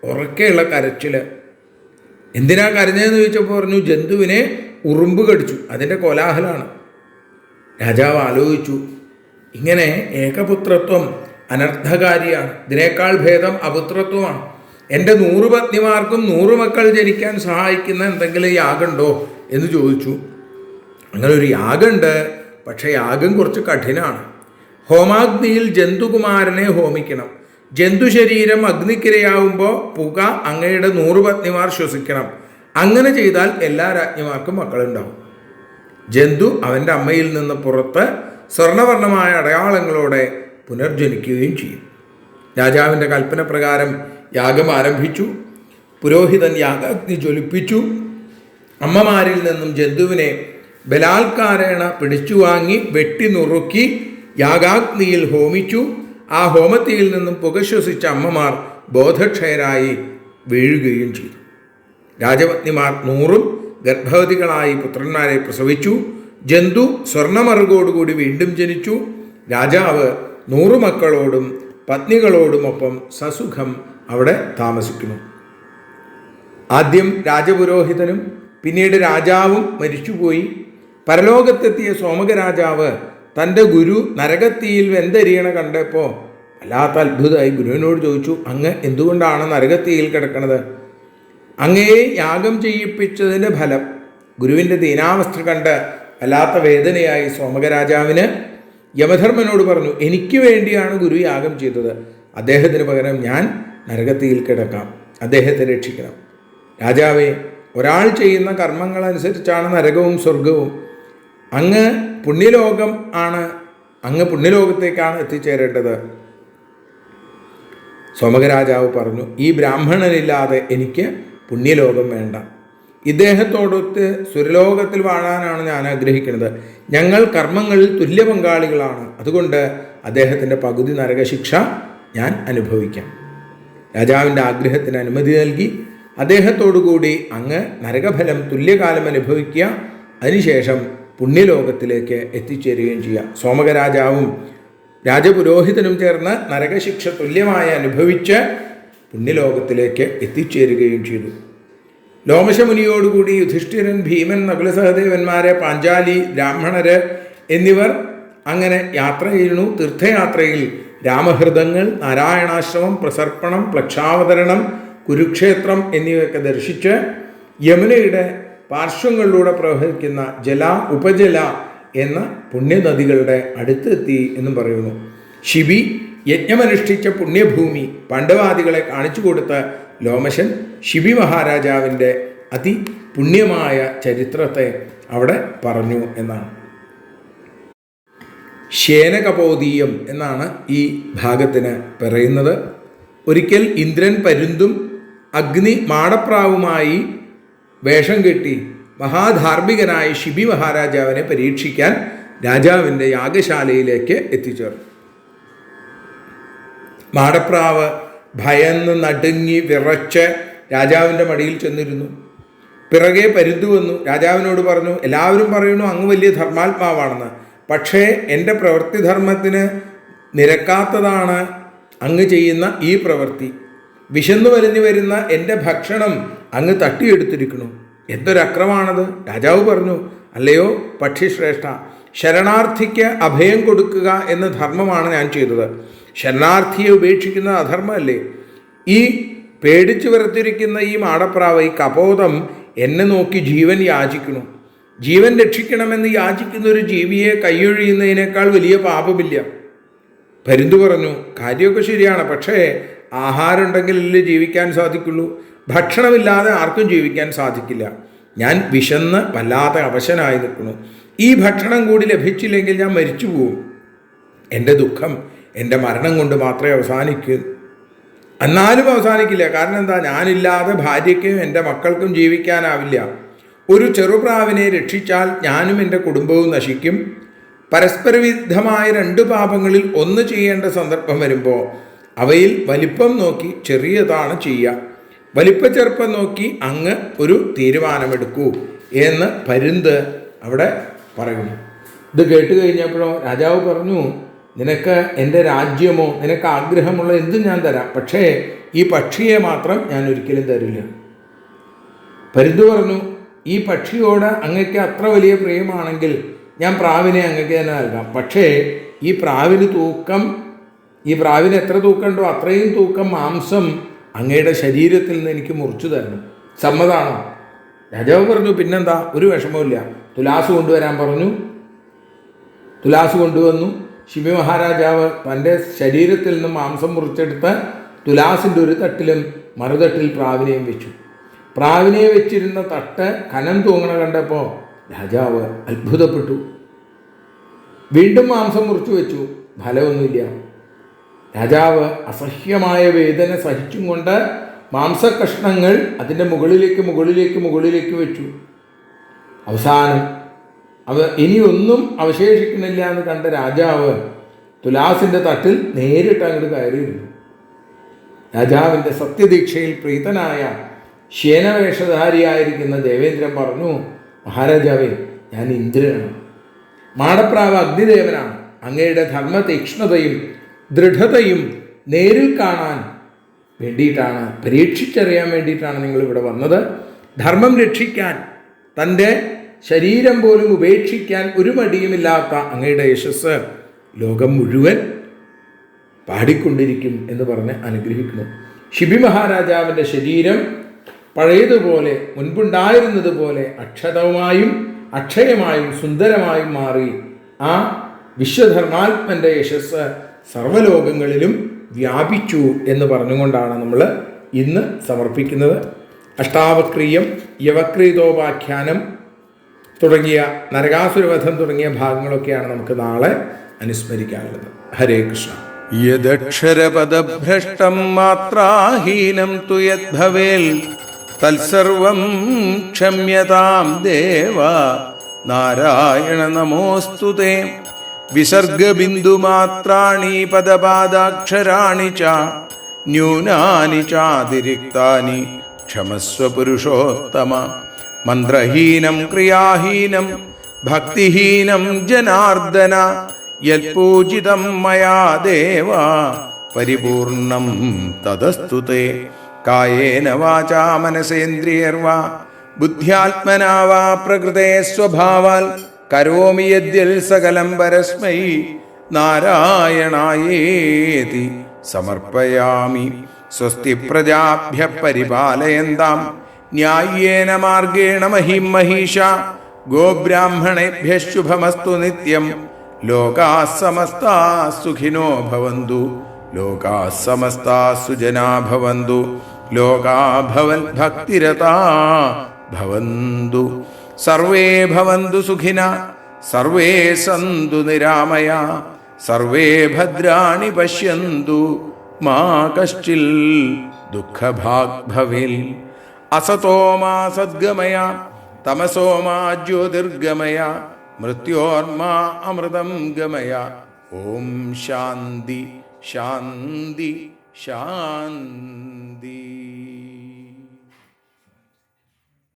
S2: ഉറക്കെയുള്ള കരച്ചിൽ. എന്തിനാ കരഞ്ഞതെന്ന് ചോദിച്ചപ്പോൾ പറഞ്ഞു, ജന്തുവിനെ ഉറുമ്പ് കടിച്ചു, അതിൻ്റെ കോലാഹലമാണ്. രാജാവ് ആലോചിച്ചു, ഇങ്ങനെ ഏകപുത്രത്വം അനർത്ഥകാരിയാണ്, ഇതിനേക്കാൾ ഭേദം അപുത്രത്വമാണ്. എൻ്റെ 100 പത്നിമാർക്കും 100 മക്കൾ ജനിക്കാൻ സഹായിക്കുന്ന എന്തെങ്കിലും യാഗമുണ്ടോ എന്ന് ചോദിച്ചു. അങ്ങനെ ഒരു യാഗമുണ്ട്, പക്ഷേ യാഗം കുറച്ച് കഠിനമാണ്. ഹോമാഗ്നിയിൽ ജന്തുകുമാരനെ ഹോമിക്കണം. ജന്തു ശരീരം അഗ്നിക്കിരയാവുമ്പോൾ പുക അങ്ങയുടെ 100 പത്നിമാർ ശ്വസിക്കണം. അങ്ങനെ ചെയ്താൽ എല്ലാ രാജ്ഞിമാർക്കും മക്കളുണ്ടാവും. ജന്തു അവൻ്റെ അമ്മയിൽ നിന്ന് പുറത്ത് സ്വർണവർണ്ണമായ അടയാളങ്ങളോടെ പുനർജനിക്കുകയും ചെയ്യും. രാജാവിൻ്റെ കൽപ്പന പ്രകാരം യാഗം ആരംഭിച്ചു. പുരോഹിതൻ യാഗാഗ്നി ജ്വലിപ്പിച്ചു. അമ്മമാരിൽ നിന്നും ജന്തുവിനെ ബലാത്കാരേണ പിടിച്ചു വാങ്ങി വെട്ടി നുറുക്കി യാഗാഗ്നിയിൽ ഹോമിച്ചു. ആ ഹോമത്തിയിൽ നിന്നും പുക ശ്വസിച്ച അമ്മമാർ ബോധക്ഷയരായി വീഴുകയും ചെയ്തു. രാജപത്നിമാർ 100 ഗർഭവതികളായി പുത്രന്മാരെ പ്രസവിച്ചു. ജന്തു സ്വർണമറുകോടുകൂടി വീണ്ടും ജനിച്ചു. രാജാവ് 100 മക്കളോടും പത്നികളോടുമൊപ്പം സസുഖം അവിടെ താമസിക്കുന്നു. ആദ്യം രാജപുരോഹിതനും പിന്നീട് രാജാവും മരിച്ചുപോയി. പരലോകത്തെത്തിയ സോമകരാജാവ് തൻ്റെ ഗുരു നരകത്തിയിൽ വെന്തെരിയണ കണ്ടപ്പോൾ വല്ലാത്ത അത്ഭുതമായി. ഗുരുവിനോട് ചോദിച്ചു, അങ്ങ് എന്തുകൊണ്ടാണ് നരകത്തിയിൽ കിടക്കുന്നത്? അങ്ങയെ യാഗം ചെയ്യിപ്പിച്ചതിൻ്റെ ഫലം. ഗുരുവിൻ്റെ ദീനാവസ്ഥ കണ്ട് വല്ലാത്ത വേദനയായി സോമകരാജാവിന്. യമധർമ്മനോട് പറഞ്ഞു, എനിക്ക് വേണ്ടിയാണ് ഗുരു യാഗം ചെയ്തത്, അദ്ദേഹത്തിന് പകരം ഞാൻ നരകത്തിയിൽ കിടക്കാം, അദ്ദേഹത്തെ രക്ഷിക്കണം. രാജാവേ, ഒരാൾ ചെയ്യുന്ന കർമ്മങ്ങളനുസരിച്ചാണ് നരകവും സ്വർഗവും. അങ്ങ് പുണ്യലോകം ആണ്, അങ്ങ് പുണ്യലോകത്തേക്കാണ് എത്തിച്ചേരേണ്ടത്. സോമകരാജാവ് പറഞ്ഞു, ഈ ബ്രാഹ്മണനില്ലാതെ എനിക്ക് പുണ്യലോകം വേണ്ട. ഇദ്ദേഹത്തോടൊത്ത് സുരലോകത്തിൽ വാഴാനാണ് ഞാൻ ആഗ്രഹിക്കുന്നത്. ഞങ്ങൾ കർമ്മങ്ങളിൽ തുല്യ പങ്കാളികളാണ്. അതുകൊണ്ട് അദ്ദേഹത്തിൻ്റെ പകുതി നരകശിക്ഷ ഞാൻ അനുഭവിക്കാം. രാജാവിൻ്റെ ആഗ്രഹത്തിന് അനുമതി നൽകി. അദ്ദേഹത്തോടുകൂടി അങ്ങ് നരകഫലം തുല്യകാലം അനുഭവിക്കുക, അതിനുശേഷം പുണ്യലോകത്തിലേക്ക് എത്തിച്ചേരുകയും ചെയ്യുക. സോമകരാജാവും രാജപുരോഹിതനും ചേർന്ന് നരകശിക്ഷ തുല്യമായി അനുഭവിച്ച് പുണ്യലോകത്തിലേക്ക് എത്തിച്ചേരുകയും ചെയ്തു. ലോമശമുനിയോടുകൂടി യുധിഷ്ഠിരൻ, ഭീമൻ, നകുലസഹദേവന്മാര്, പാഞ്ചാലി, ബ്രാഹ്മണര് എന്നിവർ അങ്ങനെ യാത്ര ചെയ്യുന്നു. തീർത്ഥയാത്രയിൽ രാമഹൃദങ്ങൾ, നാരായണാശ്രമം, പ്രസർപ്പണം, പ്ലക്ഷാവതരണം, കുരുക്ഷേത്രം എന്നിവയൊക്കെ ദർശിച്ച് യമുനയുടെ പാർശ്വങ്ങളിലൂടെ പ്രവഹിക്കുന്ന ജല, ഉപജല എന്ന പുണ്യനദികളുടെ അടുത്തെത്തി എന്നും പറയുന്നു. ശിബി യജ്ഞമനുഷ്ഠിച്ച പുണ്യഭൂമി പാണ്ഡവാദികളെ കാണിച്ചു കൊടുത്ത ലോമശൻ ശിബി മഹാരാജാവിൻ്റെ അതിപുണ്യമായ ചരിത്രത്തെ അവിടെ പറഞ്ഞു എന്നാണ്. ശേനകപോതീയം എന്നാണ് ഈ ഭാഗത്തിന് പറയുന്നത്. ഒരിക്കൽ ഇന്ദ്രൻ പരുന്തും അഗ്നി മാടപ്രാവുമായി വേഷം കെട്ടി മഹാധാർമ്മികനായ ശിബി മഹാരാജാവിനെ പരീക്ഷിക്കാൻ രാജാവിൻ്റെ യാഗശാലയിലേക്ക് എത്തിച്ചേർന്നു. മാടപ്രാവ് ഭയന്ന് നടുങ്ങി വിറച്ച് രാജാവിൻ്റെ മടിയിൽ ചെന്നിരുന്നു. പിറകെ പരുന്തു വന്നു. രാജാവിനോട് പറഞ്ഞു, എല്ലാവരും പറയുന്നു അങ്ങ് വലിയ ധർമാത്മാവാണെന്ന്, പക്ഷേ എൻ്റെ പ്രവൃത്തിധർമ്മത്തിന് നിരക്കാത്തതാണ് അങ്ങ് ചെയ്യുന്ന ഈ പ്രവൃത്തി. വിശന്നു വലിഞ്ഞു വരുന്ന എൻ്റെ ഭക്ഷണം അങ്ങ് തട്ടിയെടുത്തിരിക്കുന്നു. എന്തൊരക്രമാണത്? രാജാവ് പറഞ്ഞു, അല്ലയോ പക്ഷിശ്രേഷ്ഠ, ശരണാർത്ഥിക്ക് അഭയം കൊടുക്കുക എന്ന ധർമ്മമാണ് ഞാൻ ചെയ്തത്. ശരണാർത്ഥിയെ ഉപേക്ഷിക്കുന്നത് അധർമ്മമല്ലേ? ഈ പേടിച്ചു വിറത്തിരിക്കുന്ന ഈ മാടപ്രാവ്, ഈ കപോതം എന്നെ നോക്കി ജീവൻ യാചിക്കുന്നു. ജീവൻ രക്ഷിക്കണമെന്ന് യാചിക്കുന്ന ഒരു ജീവിയെ കൈയൊഴിയുന്നതിനേക്കാൾ വലിയ പാപമില്ല. പരുന്തു പറഞ്ഞു, കാര്യമൊക്കെ ശരിയാണ്, പക്ഷേ ആഹാരം ഉണ്ടെങ്കിലല്ലേ ജീവിക്കാൻ സാധിക്കുള്ളൂ. ഭക്ഷണമില്ലാതെ ആർക്കും ജീവിക്കാൻ സാധിക്കില്ല. ഞാൻ വിശന്ന് വല്ലാതെ അവശനായി നിൽക്കുന്നു. ഈ ഭക്ഷണം കൂടി ലഭിച്ചില്ലെങ്കിൽ ഞാൻ മരിച്ചു പോവും. എൻ്റെ ദുഃഖം എൻ്റെ മരണം കൊണ്ട് മാത്രമേ അവസാനിക്കൂ. എന്നാലും അവസാനിക്കില്ല. കാരണം എന്താ? ഞാനില്ലാതെ ഭാര്യയ്ക്കും എൻ്റെ മക്കൾക്കും ജീവിക്കാനാവില്ല. ഒരു ചെറുപ്രാവിനെ രക്ഷിച്ചാൽ ഞാനും എൻ്റെ കുടുംബവും നശിക്കും. പരസ്പരവിരുദ്ധമായ രണ്ട് പാപങ്ങളിൽ ഒന്ന് ചെയ്യേണ്ട സന്ദർഭം വരുമ്പോൾ അവയിൽ വലിപ്പം നോക്കി ചെറിയതാണ് ചെയ്യുക. വലിപ്പച്ചെറുപ്പം നോക്കി അങ്ങ് ഒരു തീരുമാനമെടുക്കൂ എന്ന് പരുന്ത് അവിടെ പറയുന്നു. ഇത് കേട്ട് കഴിഞ്ഞപ്പോഴോ രാജാവ് പറഞ്ഞു, നിനക്ക് എൻ്റെ രാജ്യമോ നിനക്ക് ആഗ്രഹമുള്ള എന്തും ഞാൻ തരാം, പക്ഷേ ഈ പക്ഷിയെ മാത്രം ഞാൻ ഒരിക്കലും തരില്ല. പരുന്ത് പറഞ്ഞു, ഈ പക്ഷിയോട് അങ്ങക്ക് അത്ര വലിയ പ്രിയമാണെങ്കിൽ ഞാൻ പ്രാവിനെ അങ്ങക്ക് തന്നെ നൽകാം. പക്ഷേ ഈ പ്രാവിന് എത്ര തൂക്കമുണ്ടോ അത്രയും തൂക്കം മാംസം അങ്ങയുടെ ശരീരത്തിൽ നിന്ന് എനിക്ക് മുറിച്ചു തരണം. സമ്മതമാണോ? രാജാവ് പറഞ്ഞു, പിന്നെന്താ, ഒരു വിഷമമില്ല. തുലാസ് കൊണ്ടുവരാൻ പറഞ്ഞു. തുലാസ് കൊണ്ടുവന്നു. ശിബി മഹാരാജാവ് തൻ്റെ ശരീരത്തിൽ നിന്ന് മാംസം മുറിച്ചെടുത്ത് തുലാസിൻ്റെ ഒരു തട്ടിലും മറുതട്ടിൽ പ്രാവിനെയും വെച്ചു. പ്രാവിനെ വെച്ചിരുന്ന തട്ട് കനം തൂങ്ങണ കണ്ടപ്പോൾ രാജാവ് അത്ഭുതപ്പെട്ടു. വീണ്ടും മാംസം മുറിച്ചു വെച്ചു. ഫലമൊന്നുമില്ല. രാജാവ് അസഹ്യമായ വേദന സഹിച്ചും കൊണ്ട് മാംസകഷ്ണങ്ങൾ അതിൻ്റെ മുകളിലേക്ക് വെച്ചു. അവസാനം ഇനിയൊന്നും അവശേഷിക്കുന്നില്ല എന്ന് കണ്ട രാജാവ് തുലാസിൻ്റെ തട്ടിൽ നേരിട്ട് അങ്ങോട്ട് കയറിയിരുന്നു. രാജാവിൻ്റെ സത്യദീക്ഷയിൽ പ്രീതനായ ശേനവേഷധാരിയായിരിക്കുന്ന ദേവേന്ദ്രൻ പറഞ്ഞു, മഹാരാജാവേ, ഞാൻ ഇന്ദ്രനാണ്. മാടപ്രാവ് അഗ്നിദേവനാണ്. അങ്ങയുടെ ധർമ്മതീക്ഷ്ണതയും ദൃഢതയും നേരിൽ കാണാൻ വേണ്ടിയിട്ടാണ്, പരീക്ഷിച്ചറിയാൻ വേണ്ടിയിട്ടാണ് നിങ്ങളിവിടെ വന്നത്. ധർമ്മം രക്ഷിക്കാൻ, തൻ്റെ ശരീരം പോലും ഉപേക്ഷിക്കാൻ ഒരു മടിയുമില്ലാത്ത അങ്ങയുടെ യശസ് ലോകം മുഴുവൻ പാടിക്കൊണ്ടിരിക്കും എന്ന് പറഞ്ഞ് അനുഗ്രഹിക്കുന്നു. ശിബി മഹാരാജാവിൻ്റെ ശരീരം പഴയതുപോലെ, മുൻപുണ്ടായിരുന്നത് പോലെ അക്ഷയമായും സുന്ദരമായും മാറി. ആ വിശ്വധർമാത്മൻ്റെ യശസ് സർവ്വലോകങ്ങളിലും വ്യാപിച്ചു എന്ന് പറഞ്ഞുകൊണ്ടാണ് നമ്മൾ ഇന്ന് സമർപ്പിക്കുന്നത്. അഷ്ടാവക്രീയം, യവക്രീതോപാഖ്യാനം തുടങ്ങിയ നരകാസുരവധം തുടങ്ങിയ ഭാഗങ്ങളൊക്കെയാണ് നമുക്ക് നാളെ അനുസ്മരിക്കാനുള്ളത്. ഹരേ കൃഷ്ണ.
S1: യദക്ഷരപദഭ്രഷ്ടം മാത്രാഹീനം തു യദ്ഭവേൽ തത്സർവം ക്ഷമ്യതാം ദേവ നാരായണ നമോസ്തുതേ. വിസർഗബിന്ദുമാത്രാണി പദപാദാക്ഷരാണി ച ന്യൂനാനി ചാതിരിക്താനി ക്ഷമസ്വ പുരുഷോത്തമ. മന്ത്രഹീനം ക്രിയാഹീനം ഭക്തിഹീനം ജനാർദ്ദന യൽപൂജിതം മയാ ദേവ പരിപൂർണം തദസ്തു തേ. കായേന വാചാ മനസേന്ദ്രിയർവാ ബുദ്ധ്യാത്മനാ വാ പ്രകൃതേ സ്വഭാവാൽ കരോമി യദ്യൽ സകലം പരസ്മൈ നാരായണായേതി സമർപ്പയാമി. സ്വസ്തി പ്രജാഭ്യ പരിപാലയന്താം ന്യായേന മാർഗേണ മഹിം മഹീഷ. ഗോബ്രാഹ്മണേഭ്യ ശുഭമസ്തു നിത്യം. ലോകാഃ സമസ്താഃ സുഖിനോ ഭവന്തു. ലോകാഃ സമസ്താഃ സുജനാ ഭവന്തു. ലോകാഃ ഭവദ്ഭക്തിരതാ ഭവന്തു. സർവേ ഭവന്തു സുഖിനഃ. സർവേ സന്തു നിരാമയാ. സർവേ ഭദ്രാണി പശ്യന്തു. മാ കശ്ചിൽ ദുഃഖഭാഗ് ഭവേൽ. അസതോ മാ സദ്ഗമയ തമസോ മാ ജ്യോതിർഗമയ മൃത്യോർമാ അമൃതം ഗമയ. ഓം ശാന്തി ശാന്തി ശാന്തി.